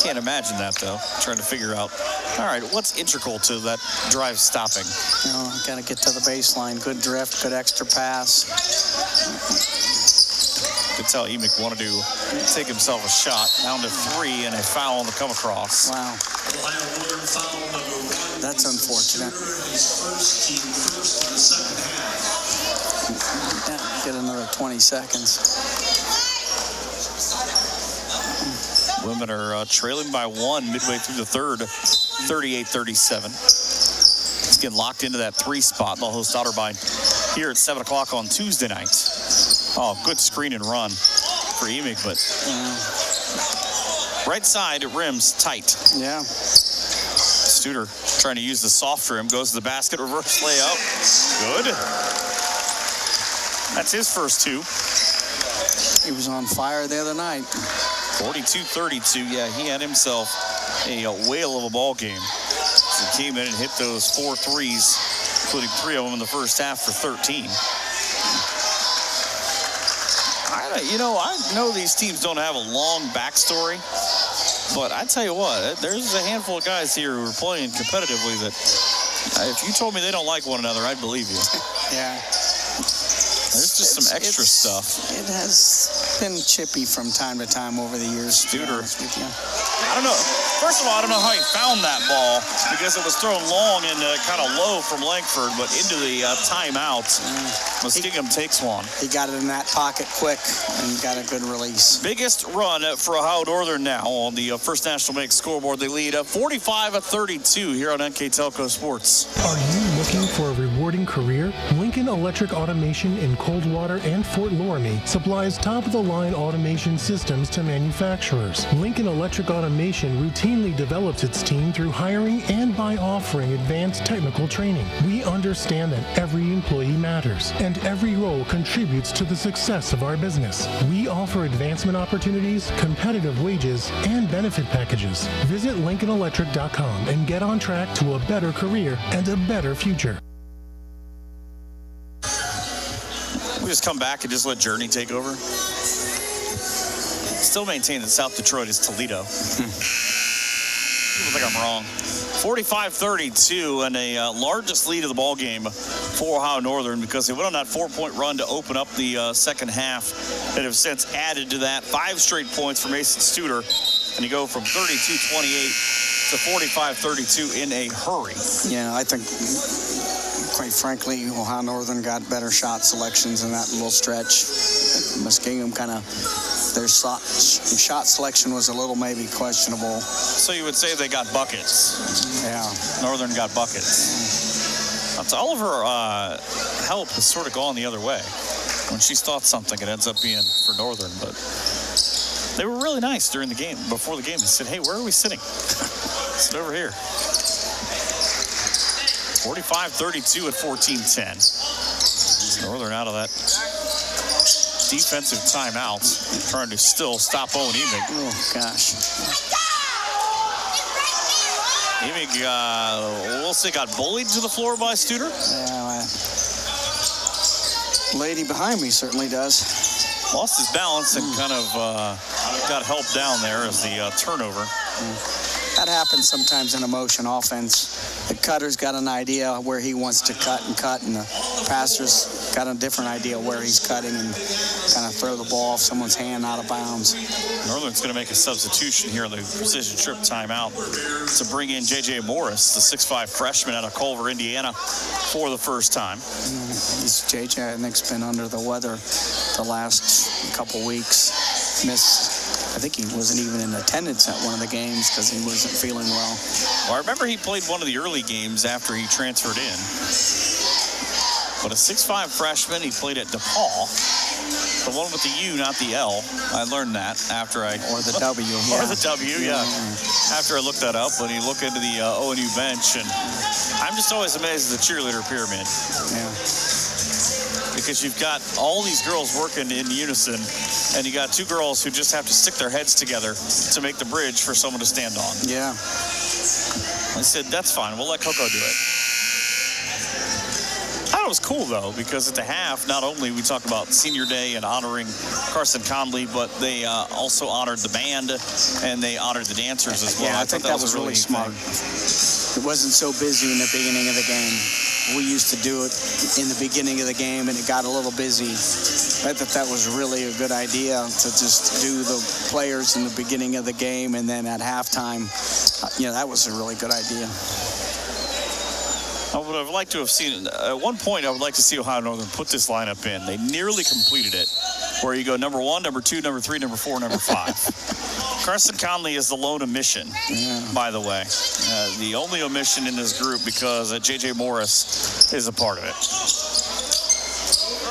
Can't imagine that, though. Trying to figure out, all right, what's integral to that drive stopping? Got to get to the baseline. Good drift, good extra pass. Could tell Emick wanted to take himself a shot, down to 3, and a foul on the come across. Wow. That's unfortunate. Yeah, get another 20 seconds. Women are trailing by 1 midway through the third, 38-37. It's getting locked into that 3 spot. They'll host Otterbein here at 7 o'clock on Tuesday night. Oh, good screen and run for Emick, but right side, it rims tight. Yeah. Studer trying to use the soft rim, goes to the basket, reverse layup. Good. That's his first 2. He was on fire the other night. 42-32. Yeah, he had himself a whale of a ball game. So he came in and hit those 4 threes, including 3 of them in the first half for 13. I know these teams don't have a long backstory, but I tell you what, there's a handful of guys here who are playing competitively that if you told me they don't like one another, I'd believe you. Yeah. There's just some extra stuff. It has been chippy from time to time over the years. Studer. I don't know. First of all, I don't know how he found that ball because it was thrown long and kind of low from Langford, but into the timeout. Muskingum takes one. He got it in that pocket quick and got a good release. Biggest run for Ohio Northern now on the First National Bank scoreboard. They lead 45-32 here on NK Telco Sports. Are you looking for a rewarding career? Lincoln Electric Automation in Coldwater and Fort Loramie supplies top-of-the-line automation systems to manufacturers. Lincoln Electric Automation routinely develops its team through hiring and by offering advanced technical training. We understand that every employee matters and every role contributes to the success of our business. We offer advancement opportunities, competitive wages, and benefit packages. Visit LincolnElectric.com and get on track to a better career and a better future. We just come back and just let Journey take over. Still maintain that South Detroit is Toledo. People think I'm wrong. 45-32 and a largest lead of the ball game for Ohio Northern because they went on that 4-point run to open up the second half and have since added to that 5 straight points for Mason Studer, and you go from 32-28 to 45-32 in a hurry. Yeah, I think, quite frankly, Ohio Northern got better shot selections in that little stretch. Muskingum kind of, their shot selection was a little maybe questionable. So you would say they got buckets. Yeah. Northern got buckets. That's all of her help has sort of gone the other way. When she's thought something, it ends up being for Northern. But they were really nice during the game, before the game. They said, hey, where are we sitting? Sit over here. 45-32 at 14-10. Northern out of that defensive timeout, trying to still stop Owen Emick. Oh, gosh. Emick, we'll say, got bullied to the floor by Studer. Yeah, lady behind me certainly does. Lost his balance and kind of got helped down there as the turnover. that happens sometimes in a motion offense. The cutter's got an idea where he wants to cut, and the passer's got a different idea where he's cutting and kind of throw the ball off someone's hand out of bounds. Northern's going to make a substitution here in the precision strip timeout to bring in J.J. Morris, the 6'5 freshman out of Culver, Indiana, for the first time. J.J. I think's been under the weather the last couple weeks. I think he wasn't even in attendance at one of the games because he wasn't feeling well. Well, I remember he played one of the early games after he transferred in. But a 6'5 freshman, he played at DePaul. The one with the U, not the L. I learned that after I... Or the W. Or the W, yeah. After I looked that up, when you look into the ONU bench, and I'm just always amazed at the cheerleader pyramid. Yeah. Because you've got all these girls working in unison, and you got two girls who just have to stick their heads together to make the bridge for someone to stand on. Yeah. I said, that's fine. We'll let Coco do it. I thought it was cool, though, because at the half, not only we talked about Senior Day and honoring Carson Conley, but they also honored the band, and they honored the dancers as well. Yeah, I think that was really smart. It wasn't so busy in the beginning of the game. We used to do it in the beginning of the game, and it got a little busy. I thought that was really a good idea to just do the players in the beginning of the game, and then at halftime, that was a really good idea. I would have liked to have seen, at one point, I would like to see Ohio Northern put this lineup in. They nearly completed it, where you go number 1, number 2, number 3, number 4, number 5. Carson Conley is the lone omission, by the way. The only omission in this group because J.J. Morris is a part of it.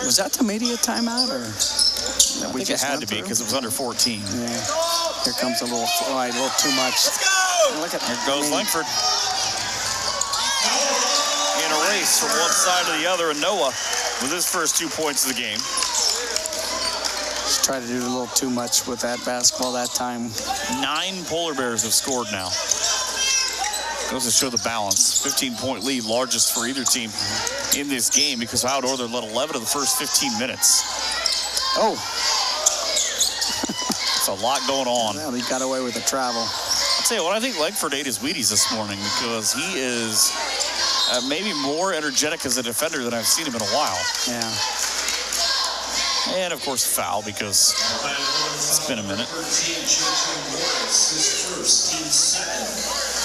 Was that the media timeout? Or I think it had to be because it was under 14. Yeah. Here comes a little too much. Look at, here goes Langford. In a race from one side to the other, and Noah with his first 2 points of the game. Just tried to do a little too much with that basketball that time. 9 Polar Bears have scored now. Goes to show the balance. 15-point lead, largest for either team in this game because Ohio Northern led 11 of the first 15 minutes. Oh. It's a lot going on. Well, he got away with the travel. I'll tell you what, I think Langford ate his Wheaties this morning because he is maybe more energetic as a defender than I've seen him in a while. Yeah. And, of course, foul because it's been a minute.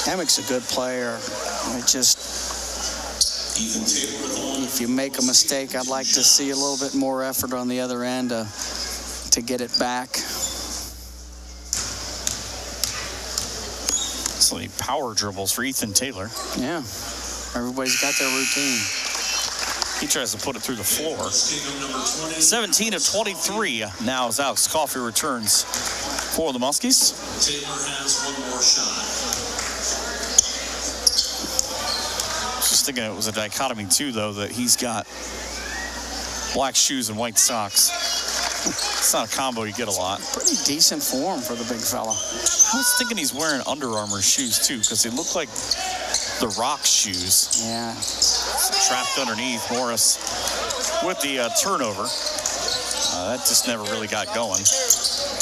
Emick's a good player. If you make a mistake, I'd like to see a little bit more effort on the other end to get it back. So many power dribbles for Ethan Taylor. Yeah. Everybody's got their routine. He tries to put it through the floor. 17 of 23 now as Alex Coffey returns for the Muskies. Taylor has one more shot. Just thinking it was a dichotomy, too, though, that he's got black shoes and white socks. It's not a combo you get a lot. Pretty decent form for the big fella. I was thinking he's wearing Under Armour shoes, too, because they look like the Rock shoes. Yeah. Trapped underneath. Morris with the turnover. That just never really got going.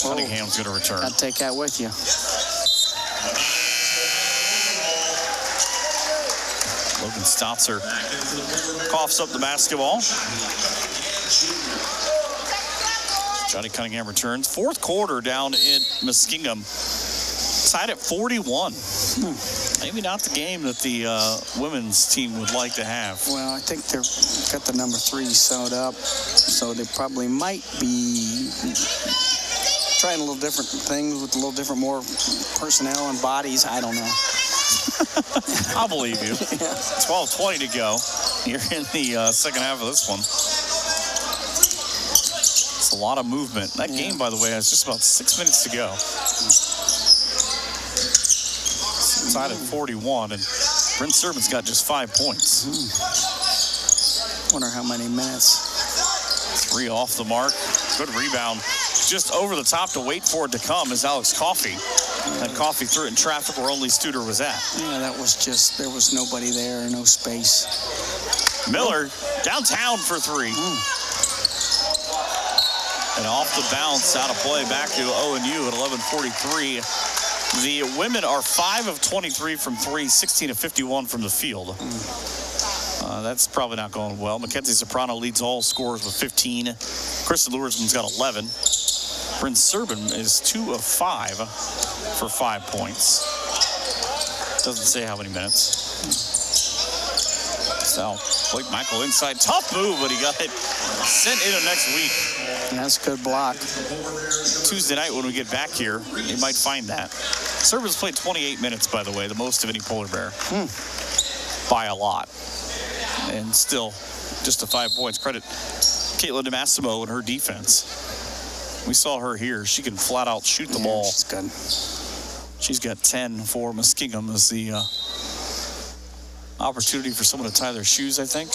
Cunningham's going to return. I'll take that with you. Logan Stotzer coughs up the basketball. Johnny Cunningham returns. Fourth quarter down in Muskingum. Tied at 41. Maybe not the game that the women's team would like to have. Well, I think they've got the number 3 sewed up, so they probably might be trying a little different things with a little different more personnel and bodies. I don't know. I'll believe you. Yeah. 12:20 to go. You're in the second half of this one. It's a lot of movement. That game, by the way, has just about 6 minutes to go. Tied at 41, and Brent Serban's got just 5 points. Wonder how many minutes. 3 off the mark. Good rebound. Just over the top to wait for it to come is Alex Coffey. And Coffey threw it in traffic where only Studer was at. Yeah, that was just, there was nobody there, no space. Miller downtown for 3. And off the bounce, out of play, back to ONU at 11:43 The women are 5 of 23 from 3, 16 of 51 from the field. That's probably not going well. Mackenzie Soprano leads all scorers with 15. Kristen Luersman's got 11. Bryn Serban is 2 of 5 for 5 points. Doesn't say how many minutes. So, Blake Michael inside. Tough move, but he got it sent into next week. And that's a good block. Tuesday night when we get back here, they might find that. Serban's played 28 minutes, by the way, the most of any polar bear. By a lot. And still, just to 5 points. Credit Caitlin DeMassimo and her defense. We saw her here. She can flat out shoot the ball. She's good. She's got 10 for Muskingum as the opportunity for someone to tie their shoes, I think.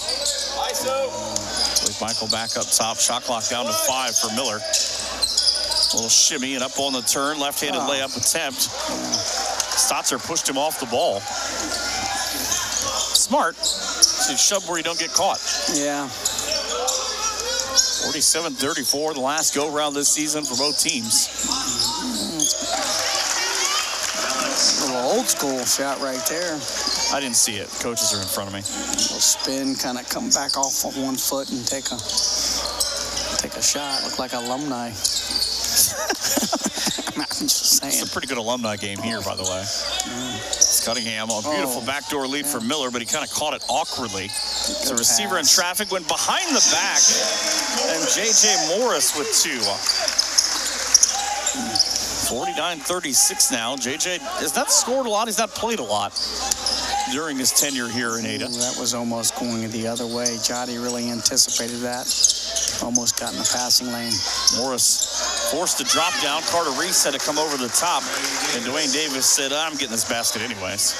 Blake Michael back up top. Shot clock down to 5 for Miller. A little shimmy and up on the turn. Left-handed layup attempt. Stotzer pushed him off the ball. Smart. So shove where you don't get caught. Yeah. 47-34, the last go-round this season for both teams. A little old school shot right there. I didn't see it. Coaches are in front of me. A little spin, kind of come back off on one foot and take a shot. Look like alumni. I'm just saying. It's a pretty good alumni game here, by the way. Cunningham, a beautiful backdoor lead for Miller, but he kind of caught it awkwardly. The receiver in traffic went behind the back, and J.J. Morris with 2. 49-36 now. J.J. has not scored a lot. He's not played a lot during his tenure here in Ada. That was almost going the other way. Jotty really anticipated that. Almost got in the passing lane. Morris forced to drop down. Carter Reese had to come over the top, and Dwayne Davis said, I'm getting this basket anyways.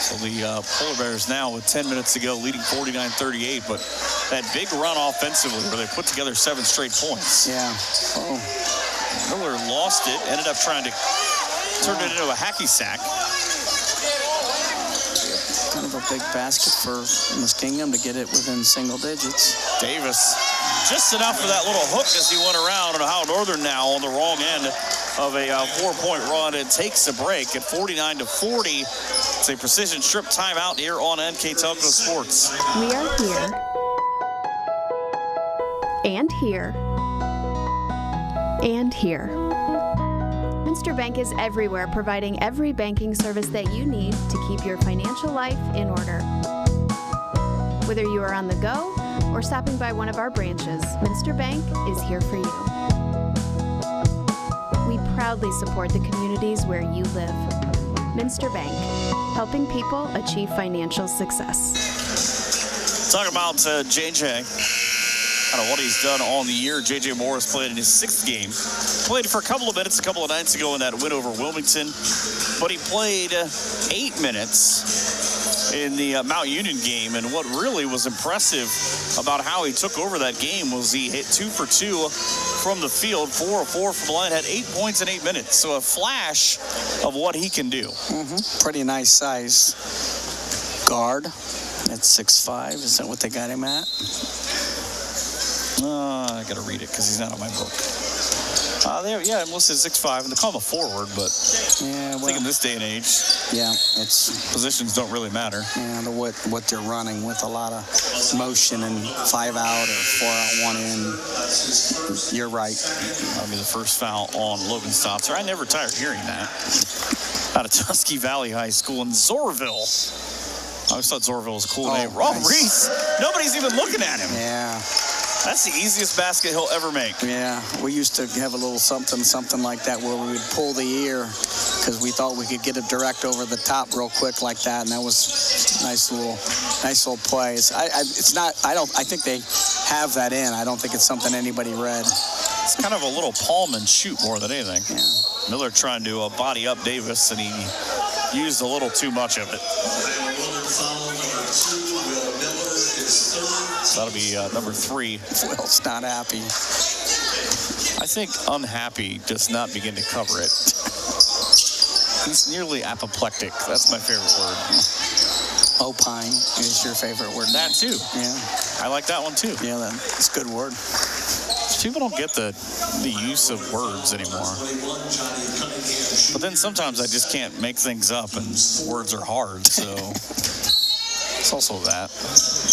So the Polar Bears now with 10 minutes to go, leading 49-38, but that big run offensively where they put together 7 straight points. Yeah. Miller lost it, ended up trying to turn it into a hacky sack. Kind of a big basket for Muskingum to get it within single digits. Davis, just enough for that little hook as he went around. And Ohio Northern now on the wrong end of a 4-point run and takes a break at 49-40. It's a precision strip timeout here on NK Telco Sports. We are here and here and here. Minster Bank is everywhere, providing every banking service that you need to keep your financial life in order. Whether you are on the go or stopping by one of our branches, Minster Bank is here for you. We proudly support the communities where you live. Minster Bank, helping people achieve financial success. Talk about JJ. Kind of what he's done on the year. J.J. Morris played in his 6th game. Played for a couple of minutes a couple of nights ago in that win over Wilmington. But he played 8 minutes in the Mount Union game. And what really was impressive about how he took over that game was he hit 2 for 2 from the field, 4 of 4 from the line, had 8 points in 8 minutes. So a flash of what he can do. Pretty nice size guard at 6'5". Is that what they got him at? I got to read it because he's not on my book. Yeah, I'm listed 6'5", and they call him a forward, but I think in this day and age, it's positions don't really matter. Yeah, what they're running with a lot of motion and 5 out or 4 out, 1 in. You're right. That'll be the first foul on Logan Stotzer. I never tired hearing that. Out of Tusky Valley High School in Zorville. I always thought Zorville was a cool name. Rob Reese. Nobody's even looking at him. Yeah. That's the easiest basket he'll ever make. Yeah, we used to have a little something like that where we would pull the ear because we thought we could get it direct over the top real quick like that, and that was nice little play. I think they have that in. I don't think it's something anybody read. It's kind of a little palm and shoot more than anything. Yeah. Miller trying to body up Davis, and he used a little too much of it. So that'll be number 3. Will's not happy. I think unhappy does not begin to cover it. He's nearly apoplectic. That's my favorite word. Opine is your favorite word. That too. Yeah. I like that one too. Yeah, that's a good word. People don't get the use of words anymore. But then sometimes I just can't make things up, and words are hard, so it's also that.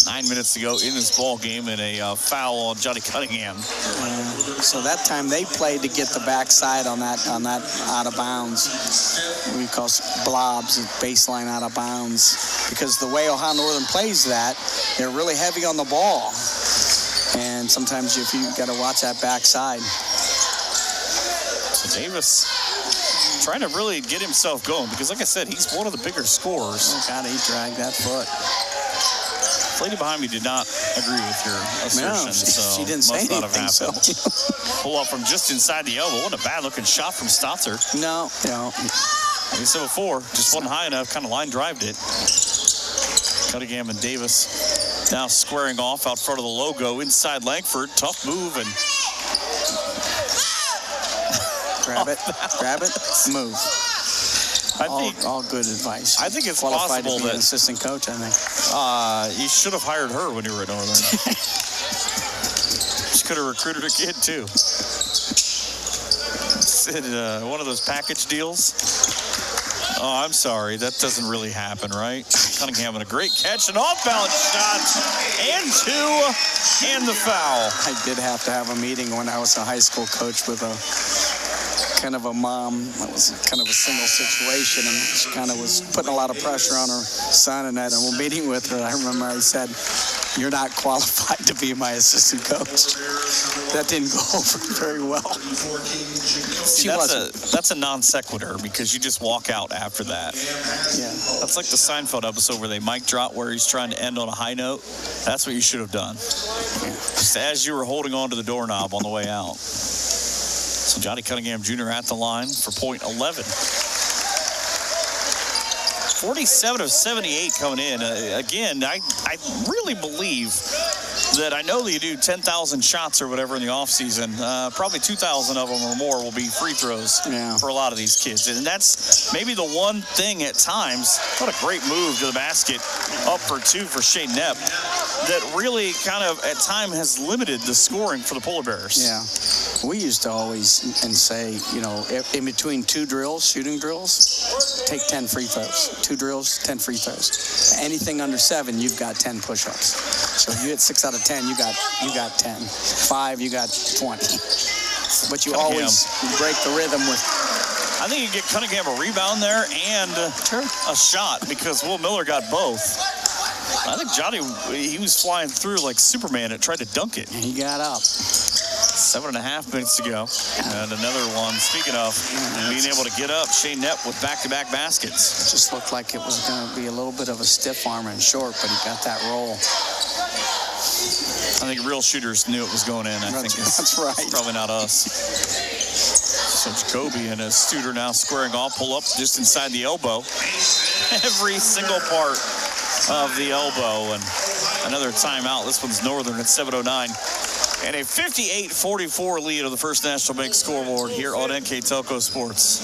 9 minutes to go in this ball game, and a foul on Johnny Cunningham. So that time they played to get the backside on that out of bounds. We call blobs, baseline out of bounds, because the way Ohio Northern plays that, they're really heavy on the ball. And sometimes if you got to watch that backside. So Davis trying to really get himself going, because like I said, he's one of the bigger scorers. Oh God, he dragged that foot. Lady behind me did not agree with your assertion, she didn't must say not have anything, happened. Pull up from just inside the elbow. What a bad-looking shot from Stotzer. No. Like I said before, just wasn't high enough, kind of line-drived it. Cunningham and Davis now squaring off out front of the logo inside Langford. Tough move and grab it, move. All good advice. I think it's qualified possible to be that an assistant coach. I think you should have hired her when you were at Northern. She could have recruited her kid too. Said one of those package deals. Oh, I'm sorry. That doesn't really happen, right? Cunningham with a great catch, an off-balance shot, and two, and the foul. I did have to have a meeting when I was a high school coach with a kind of a mom. That was kind of a single situation, and she kind of was putting a lot of pressure on her son. And at a meeting with her, I remember I said, "You're not qualified to be my assistant coach." That didn't go over very well. See, that's a non sequitur, because you just walk out after that. Yeah. That's like the Seinfeld episode where they mic drop where he's trying to end on a high note. That's what you should have done. Just as you were holding on to the doorknob on the way out. So Johnny Cunningham Jr. at the line for point 11. 47 of 78 coming in. Again, I really believe that I know that you do 10,000 shots or whatever in the offseason. Probably 2,000 of them or more will be free throws for a lot of these kids. And that's maybe the one thing at times, what a great move to the basket, up for two for Shane Knepp, that really kind of at time has limited the scoring for the Polar Bears. Yeah. We used to always say, in between two drills, shooting drills, take 10 free throws. 2 drills, 10 free throws. Anything under 7, you've got 10 push-ups. So if you hit 6 out of 10, you got 10. 5, you got 20. But you always break the rhythm with. I think you get Cunningham a rebound there and a shot, because Will Miller got both. I think Johnny, he was flying through like Superman and tried to dunk it. He got up. 7.5 minutes to go. And another one. Speaking of being able to get up, Shane Knepp with back-to-back baskets. It just looked like it was going to be a little bit of a stiff arm and short, but he got that roll. I think real shooters knew it was going in. That's right. It's probably not us. So Jacoby and Studer now squaring off, pull up just inside the elbow. Every single part of the elbow, and another timeout. This one's Northern at 7:09. And a 58-44 lead on the First National Bank scoreboard here on NK Telco Sports.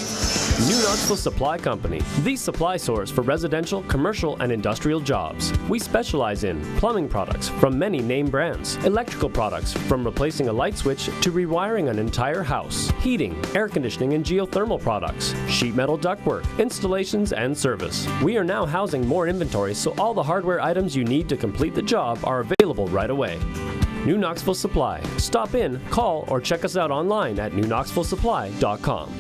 New Knoxville Supply Company, the supply source for residential, commercial, and industrial jobs. We specialize in plumbing products from many name brands, electrical products from replacing a light switch to rewiring an entire house, heating, air conditioning, and geothermal products, sheet metal ductwork, installations, and service. We are now housing more inventory, so all the hardware items you need to complete the job are available right away. New Knoxville Supply. Stop in, call, or check us out online at newknoxvillesupply.com.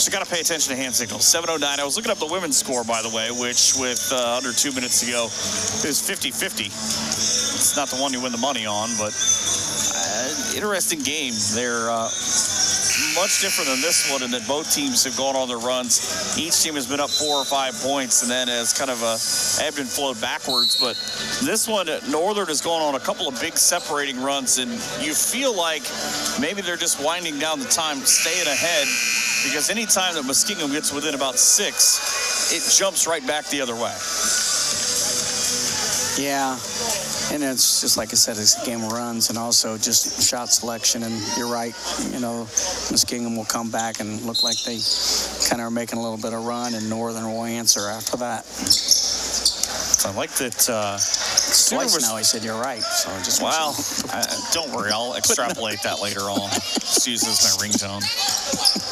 So got to pay attention to hand signals. 7:09. I was looking up the women's score, by the way, which with under 2 minutes to go is 50-50. It's not the one you win the money on, but interesting game. They're much different than this one in that both teams have gone on their runs. Each team has been up 4 or 5 points and then has kind of ebbed and flowed backwards. But this one, Northern has gone on a couple of big separating runs, and you feel like maybe they're just winding down the time, staying ahead, because any time that Muskingum gets within about 6, it jumps right back the other way. Yeah. And it's just like I said, it's a game of runs and also just shot selection. And you're right, Muskingum will come back and look like they kind of are making a little bit of run, and Northern will answer after that. So I like that. Twice now he said you're right. So just don't worry, I'll extrapolate that later on. Just use this as my ringtone.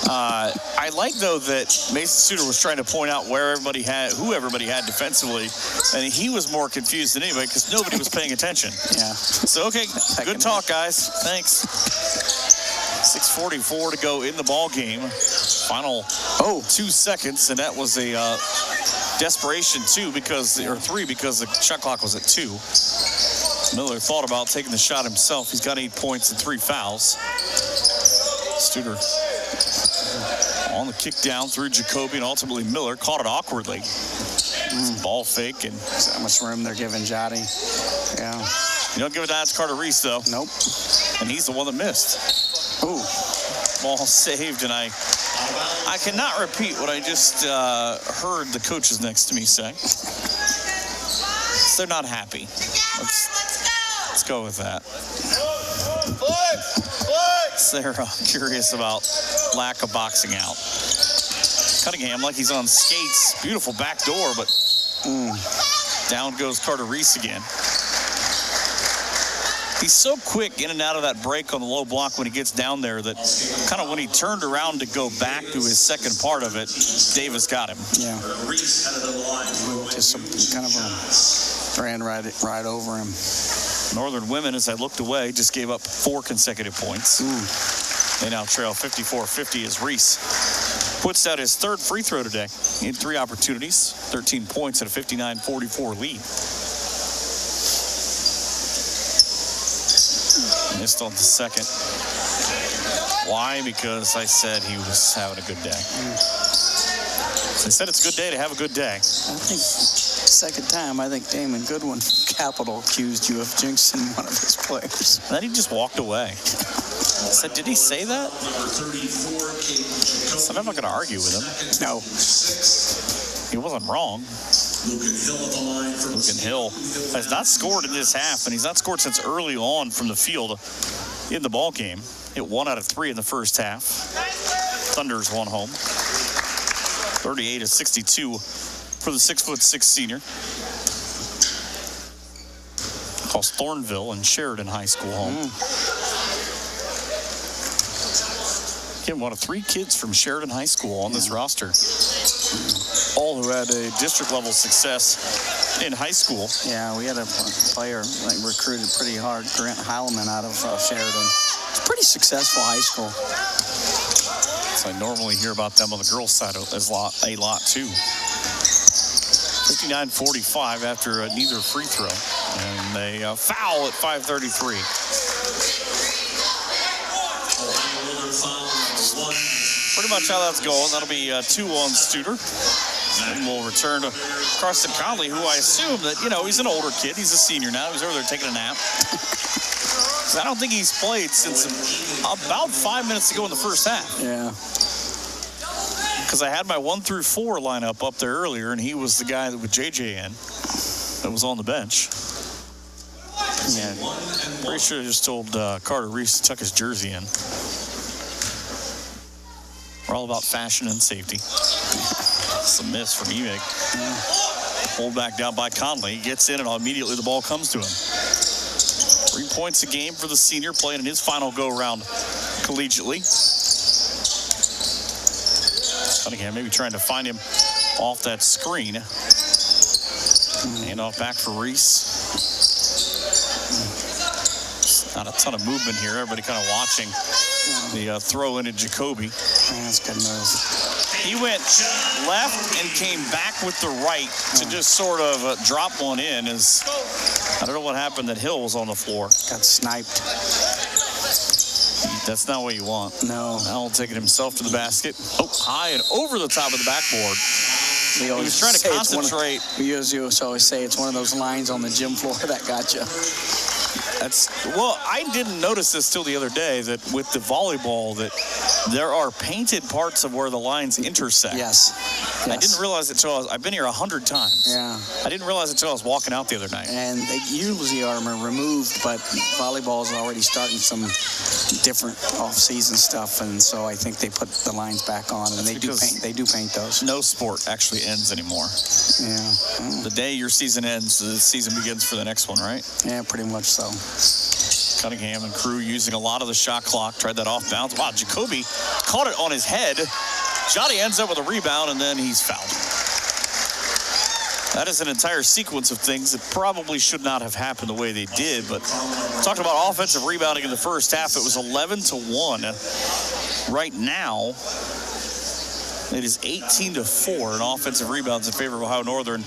I like though that Mason Suter was trying to point out who everybody had defensively, and he was more confused than anybody because nobody was paying attention. Yeah. So okay, good talk, guys. Thanks. 6:44 to go in the ball game. Final 2 seconds, and that was a desperation 3 because the shot clock was at 2. Miller thought about taking the shot himself. He's got 8 points and 3 fouls. Studer on the kick down through Jacoby, and ultimately Miller caught it awkwardly. Ball fake, and how much room they're giving Jotty. Yeah. You don't give it to Carter Reese though. Nope. And he's the one that missed. Ooh. Ball saved, and I cannot repeat what I just heard the coaches next to me say. They're not happy. Let's go with that. They're curious about lack of boxing out. Cunningham, like he's on skates. Beautiful back door, but down goes Carter Reese again. He's so quick in and out of that break on the low block when he gets down there that kind of when he turned around to go back to his second part of it, Davis got him. Yeah. Just kind of ran right over him. Northern women, as I looked away, just gave up 4 consecutive points. They now trail 54-50 as Reese puts out his 3rd free throw today. He had 3 opportunities, 13 points, and a 59-44 lead. Missed on the second. Why? Because I said he was having a good day. I said it's a good day to have a good day. I think second time, I think Damon Goodwin from Capital accused you of jinxing one of his players. And then he just walked away. I said, did he say that? I said, I'm not going to argue with him. No. He wasn't wrong. Lucan Hill has not scored in this half, and he's not scored since early on from the field in the ball game. Hit 1 out of 3 in the first half. Thunder's won home. 38-62 for the 6'6" senior. Calls Thornville and Sheridan High School home. Again, one of 3 kids from Sheridan High School on this roster. All who had a district level success in high school. Yeah, we had a player recruited pretty hard, Grant Heilman out of Sheridan. It's a pretty successful high school. So I normally hear about them on the girls' side a lot too. 59-45 after neither free throw, and they foul at 5:33. Pretty much how that's going. That'll be 2 on Studer. And we'll return to Carson Conley, who I assume that, he's an older kid. He's a senior now. He's over there taking a nap. I don't think he's played since about 5 minutes ago in the first half. Yeah. Because I had my 1 through 4 lineup up there earlier, and he was the guy with JJ in that was on the bench. Yeah, pretty sure I just told Carter Reese to tuck his jersey in. We're all about fashion and safety. It's a miss from Emig. Pulled back down by Conley. He gets in, and immediately the ball comes to him. 3 points a game for the senior, playing in his final go-round collegiately. Cunningham maybe trying to find him off that screen. Hand off back for Reese. Not a ton of movement here. Everybody kind of watching the throw into Jacoby. That's good move. He went left and came back with the right to just sort of drop one in. I don't know what happened that Hill was on the floor. Got sniped. That's not what you want. No. Allen taking himself to the basket. Oh, high and over the top of the backboard. He was trying to concentrate. We always say it's one of those lines on the gym floor that got you. Well, I didn't notice this till the other day, that with the volleyball, that there are painted parts of where the lines intersect. Yes. I didn't realize it until I've been here 100 times. Yeah. I didn't realize it until I was walking out the other night. And they usually are removed, but volleyball is already starting some different off-season stuff, and so I think they put the lines back on, and they do paint those. No sport actually ends anymore. Yeah. The day your season ends, the season begins for the next one, right? Yeah, pretty much so. Cunningham and crew using a lot of the shot clock. Tried that off bounce. Wow, Jacoby caught it on his head. Johnny ends up with a rebound, and then he's fouled. That is an entire sequence of things that probably should not have happened the way they did. But talking about offensive rebounding in the first half, it was 11-1. Right now, it is 18-4 in offensive rebounds in favor of Ohio Northern.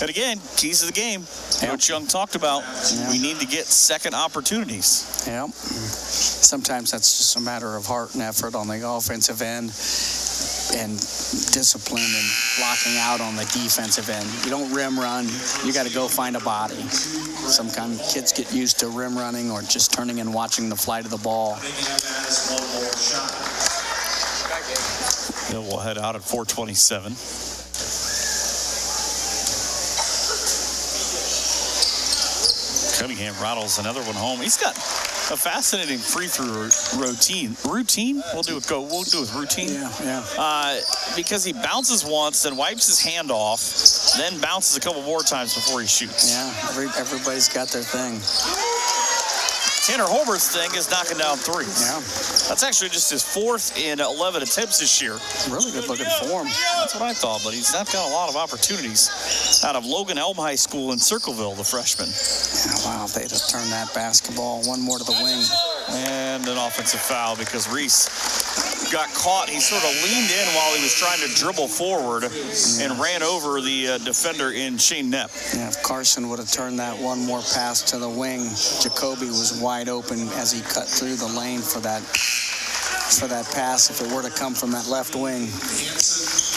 And again, keys to the game. Coach Young talked about, we need to get second opportunities. Yeah. Sometimes that's just a matter of heart and effort on the offensive end and discipline and blocking out on the defensive end. You don't rim run, you got to go find a body. Sometimes kids get used to rim running or just turning and watching the flight of the ball. We'll head out at 4:27. Cunningham rattles another one home. He's got a fascinating free throw routine. We'll do it routine. Yeah. Because he bounces once, then wipes his hand off, then bounces a couple more times before he shoots. Yeah. Everybody's got their thing. Tanner Holbert's thing is knocking down threes. Yeah. That's actually just his 4th in 11 attempts this year. Really good looking form. That's what I thought, but he's not got a lot of opportunities out of Logan Elm High School in Circleville, the freshman. Yeah, wow, if they'd have turned that basketball one more to the wing. And an offensive foul because Reese got caught. He sort of leaned in while he was trying to dribble forward and ran over the defender in Shane Knepp. Yeah, if Carson would have turned that one more pass to the wing, Jacoby was wide open as he cut through the lane for that pass if it were to come from that left wing.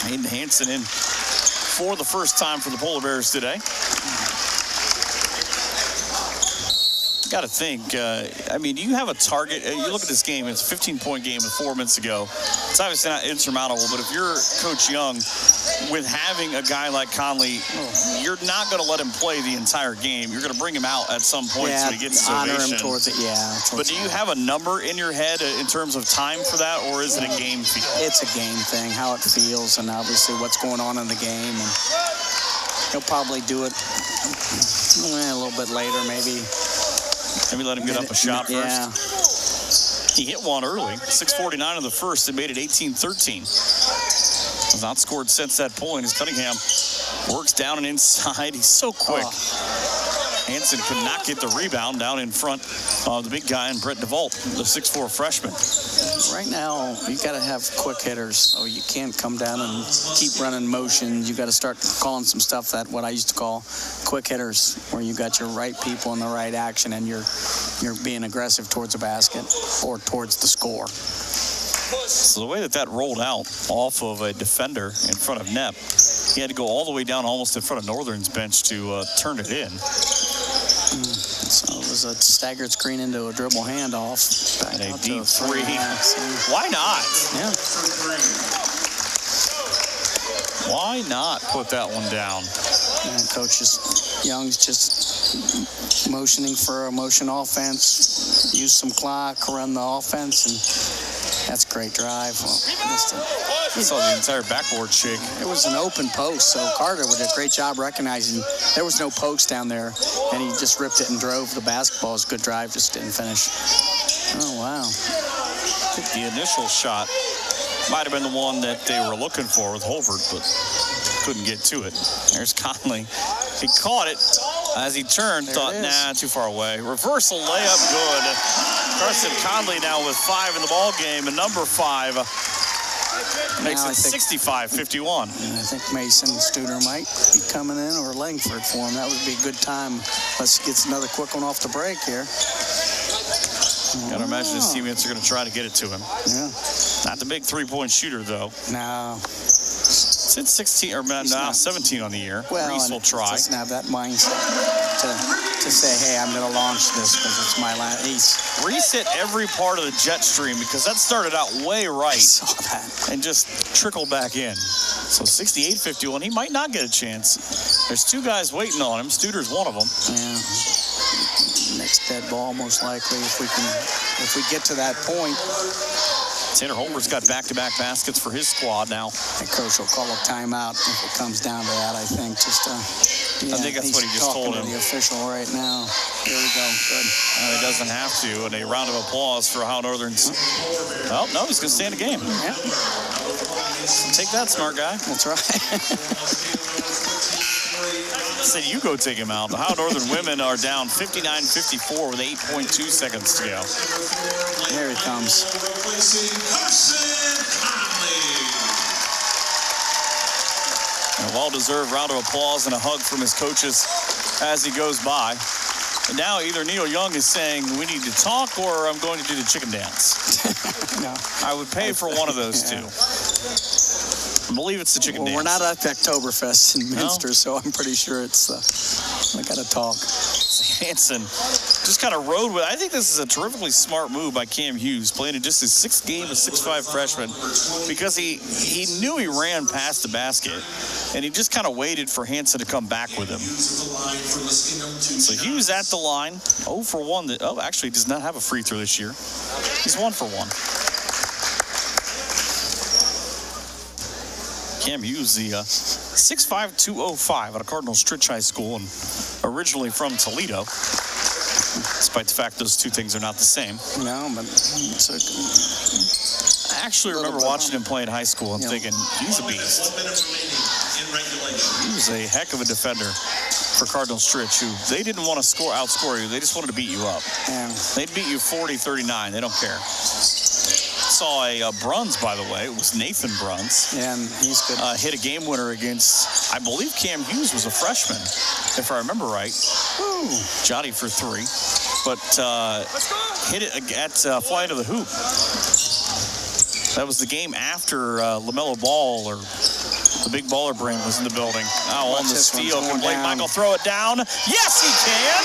Hayden Hansen in for the first time for the Polar Bears today. Got to think, you have a target. You look at this game, it's a 15-point game with 4 minutes to go. It's obviously not insurmountable, but if you're Coach Young, with having a guy like Conley, you're not going to let him play the entire game. You're going to bring him out at some point so he gets honor ovation. him towards it, But do you have a number in your head in terms of time for that, or is it a game feel? It's a game thing, how it feels, and obviously what's going on in the game. And he'll probably do it a little bit later, maybe. Maybe let him get up a shot first. Yeah. He hit one early, 6:49 in the first, and made it 18-13. Has not scored since that point as Cunningham works down and inside. He's so quick. Hansen could not get the rebound down in front of the big guy and Brett DeVault, the 6'4 freshman. Right now, you got to have quick hitters, so you can't come down and keep running motion. You got to start calling some stuff that what I used to call quick hitters, where you got your right people in the right action and you're being aggressive towards the basket or towards the score. So the way that rolled out off of a defender in front of Knepp, he had to go all the way down almost in front of Northern's bench to turn it in. So it was a staggered screen into a dribble handoff. And a deep three. Why not? Yeah. Why not put that one down? And Coach Young's just motioning for a motion offense, use some clock, run the offense, and that's a great drive. You saw the entire backboard shake. It was an open post, so Carter did a great job recognizing there was no post down there, and he just ripped it and drove the basketball. It was a good drive, just didn't finish. Oh, wow. I think the initial shot might have been the one that they were looking for with Holbert, but couldn't get to it. There's Conley. He caught it as he turned, thought, nah, too far away. Reversal layup, good. Carson Conley now with 5 in the ball game, and number 5 makes it 65-51. I think Mason Studer might be coming in, or Langford for him. That would be a good time. Let's get another quick one off the break here. Gotta imagine his teammates are gonna try to get it to him. Yeah. Not the big three-point shooter, though. No. It's 16, or now 17 on the year. Well, Reese will try. Doesn't have that mindset. to say, hey, I'm going to launch this because it's my last. Reset every part of the jet stream because that started out way right. I saw that. And just trickled back in. So 68-51, he might not get a chance. There's two guys waiting on him. Studer's one of them. Yeah. Next dead ball, most likely, if we get to that point. Tanner Holbert's got back-to-back baskets for his squad now. The coach will call a timeout if it comes down to that, I think. I think that's what he just told him. The official right now. There we go. Good. He doesn't have to. And a round of applause for Ohio Northern's. Oh, no, he's going to stay in the game. Yeah. Take that, smart guy. That's right. I said you go take him out. Ohio Northern women are down 59-54 with 8.2 seconds to go. There he comes. A well-deserved round of applause and a hug from his coaches as he goes by. And now either Neil Young is saying we need to talk or I'm going to do the chicken dance. No. I would pay for one of those two. I believe it's the chicken dance. We're not at Oktoberfest in Minster, so I'm pretty sure it's I got to talk. Hansen just kind of rode with. I think this is a terrifically smart move by Cam Hughes, playing in just his sixth game as 6'5" freshman, because he knew he ran past the basket, and he just kind of waited for Hansen to come back with him. So Hughes at the line, 0 for 1. Actually does not have a free throw this year. He's 1 for 1. Cam Hughes, the 6'5", 205 out of Cardinal Stritch High School, and originally from Toledo, despite the fact those two things are not the same. No, but I actually remember watching him play in high school and thinking, he's a beast. He was a heck of a defender for Cardinal Stritch, who they didn't want to outscore you. They just wanted to beat you up. Yeah. They'd beat you 40-39. They don't care. Saw a Bruns, by the way. It was Nathan Bruns. Yeah, and he's good. Hit a game winner against, I believe Cam Hughes was a freshman, if I remember right. Woo. Johnny for 3. But hit it at fly to the hoop. That was the game after LaMelo Ball, or the big baller brain, was in the building. Now on the steal. Can Blake Michael throw it down? Yes, he can!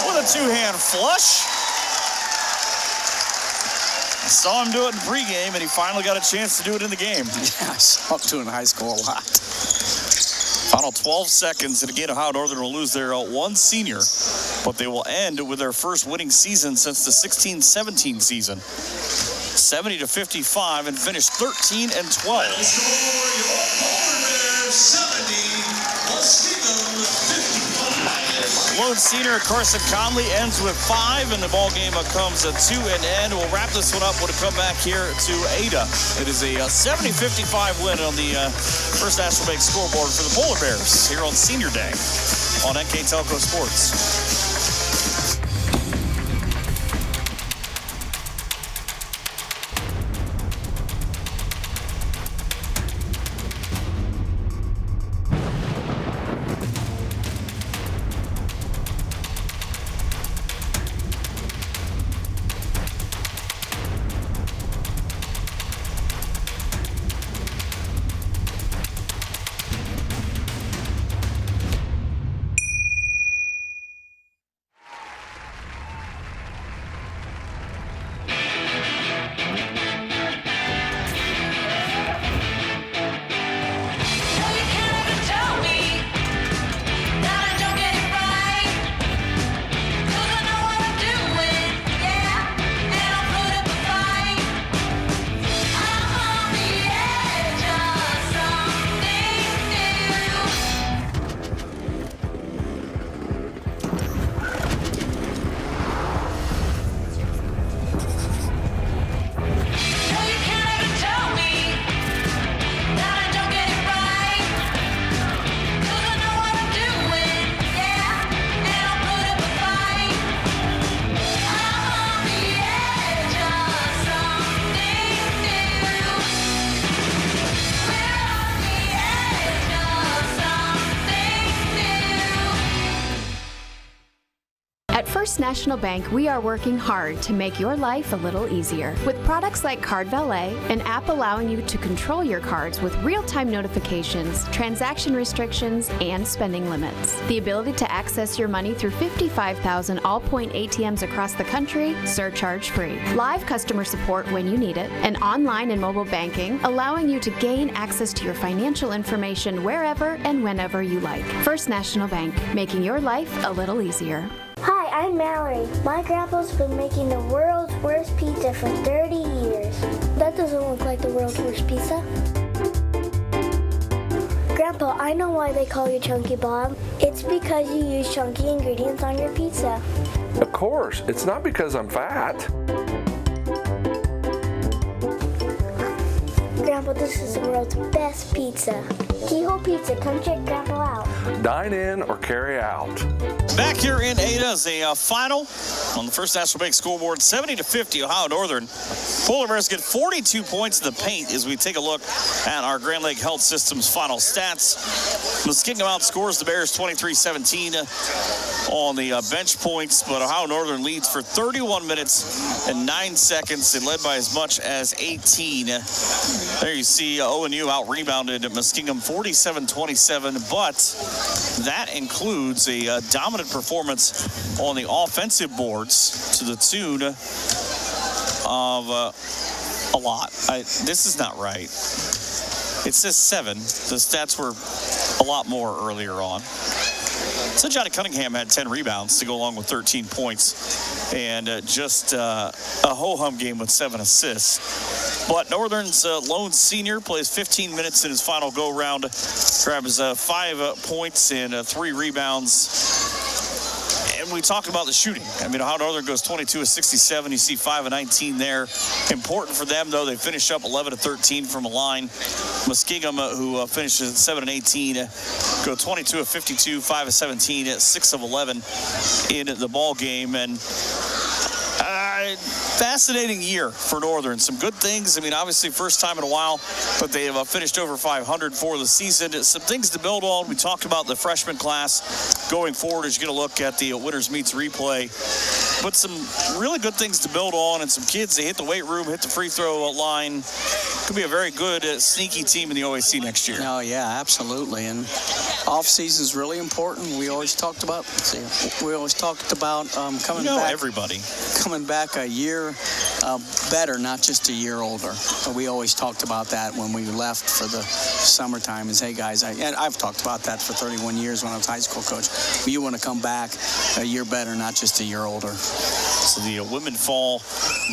With a two-hand flush. I saw him do it in pregame, and he finally got a chance to do it in the game. Yeah, I saw him do it in high school a lot. Final 12 seconds, and again, Ohio Northern will lose their one senior, but they will end with their first winning season since the 16-17 season. 70-55, and finish 13-12. Lone senior Carson Conley ends with 5, and the ball game comes to an end. We'll wrap this one up when we come back here to Ada. It is a 70-55 win on the First National Bank scoreboard for the Polar Bears here on Senior Day on NK Telco Sports. First National Bank, we are working hard to make your life a little easier. With products like Card Valet, an app allowing you to control your cards with real-time notifications, transaction restrictions, and spending limits. The ability to access your money through 55,000 all-point ATMs across the country, surcharge-free. Live customer support when you need it, and online and mobile banking, allowing you to gain access to your financial information wherever and whenever you like. First National Bank, making your life a little easier. Hi, I'm Mallory. My grandpa's been making the world's worst pizza for 30 years. That doesn't look like the world's worst pizza. Grandpa, I know why they call you Chunky Bob. It's because you use chunky ingredients on your pizza. Of course, it's not because I'm fat. Grandpa, this is the world's best pizza. Keyhole Pizza, come check Grandpa out. Dine in or carry out. Back here in Ada is a final on the First National Bank scoreboard, 70-50, Ohio Northern. Polar Bears get 42 points in the paint as we take a look at our Grand Lake Health System's final stats. Muskingum outscores the Bears 23-17 on the bench points, but Ohio Northern leads for 31 minutes and 9 seconds. They led by as much as 18. There you see ONU out-rebounded Muskingum 47-27, but that includes a dominant performance on the offensive boards to the tune of a lot. This is not right. It says 7. The stats were a lot more earlier on. So Johnny Cunningham had 10 rebounds to go along with 13 points and just a ho-hum game with 7 assists. But Northern's lone senior plays 15 minutes in his final go-round, grabs 5 points and 3 rebounds. And we talked about the shooting. I mean, Ohio Northern goes 22 of 67. You see 5 of 19 there. Important for them, though. They finish up 11 of 13 from a line. Muskingum, who finishes at 7 of 18, go 22 of 52, 5 of 17, 6 of 11 in the ball game. And fascinating year for Northern. Some good things. I mean, obviously first time in a while, but they have finished over 500 for the season. Some things to build on. We talked about the freshman class going forward as you get a look at the Winners Meets replay. But some really good things to build on, and some kids, they hit the weight room, hit the free throw line. Could be a very good, sneaky team in the OAC next year. Oh, yeah, absolutely. And off-season is really important. We always talked about coming back. Everybody. Coming back a year better, not just a year older. But we always talked about that when we left for the summertime. Is, hey, guys, I've talked about that for 31 years when I was high school coach. But you want to come back a year better, not just a year older. So the women fall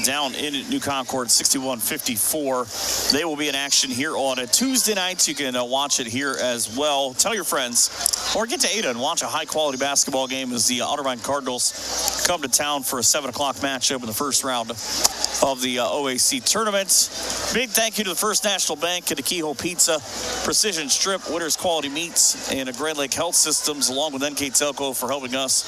down in New Concord, 61-54. They will be in action here on a Tuesday night. You can watch it here as well. Tell your friends, or get to Ada and watch a high-quality basketball game as the Otterbein Cardinals come to town for a 7 o'clock matchup in the first round of the OAC tournament. Big thank you to the First National Bank and to Keyhole Pizza, Precision Strip, Winners Quality Meats, and Grand Lake Health Systems, along with NK Telco for helping us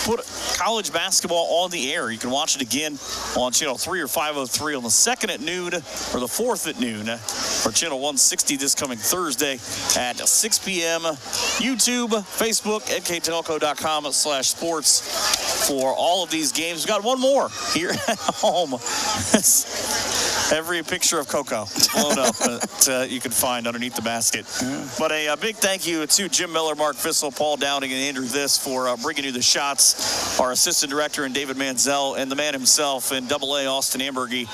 put college basketball on the air. You can watch it again on Channel 3 or 503 on the 2nd at noon or the 4th at noon or Channel 160 this coming Thursday at 6 p.m. YouTube, Facebook, nktelco.com/sports for all of these games. We've got one more here at home. Every picture of Coco blown up that you can find underneath the basket. Yeah. But a big thank you to Jim Miller, Mark Fissel, Paul Downing, and Andrew This for bringing you the shots. Our assistant director and David Manzel, and the man himself in AA, Austin Ambergy,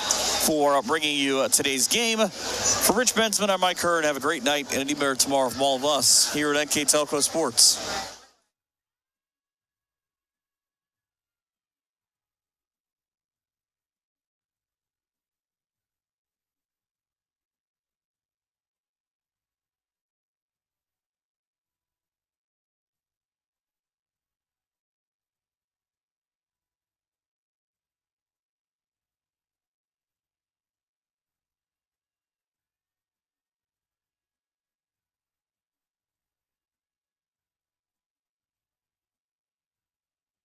for bringing you today's game. For Rich Bensman, I'm Mike Hearn. Have a great night and an even better tomorrow from all of us here at NK Telco Sports.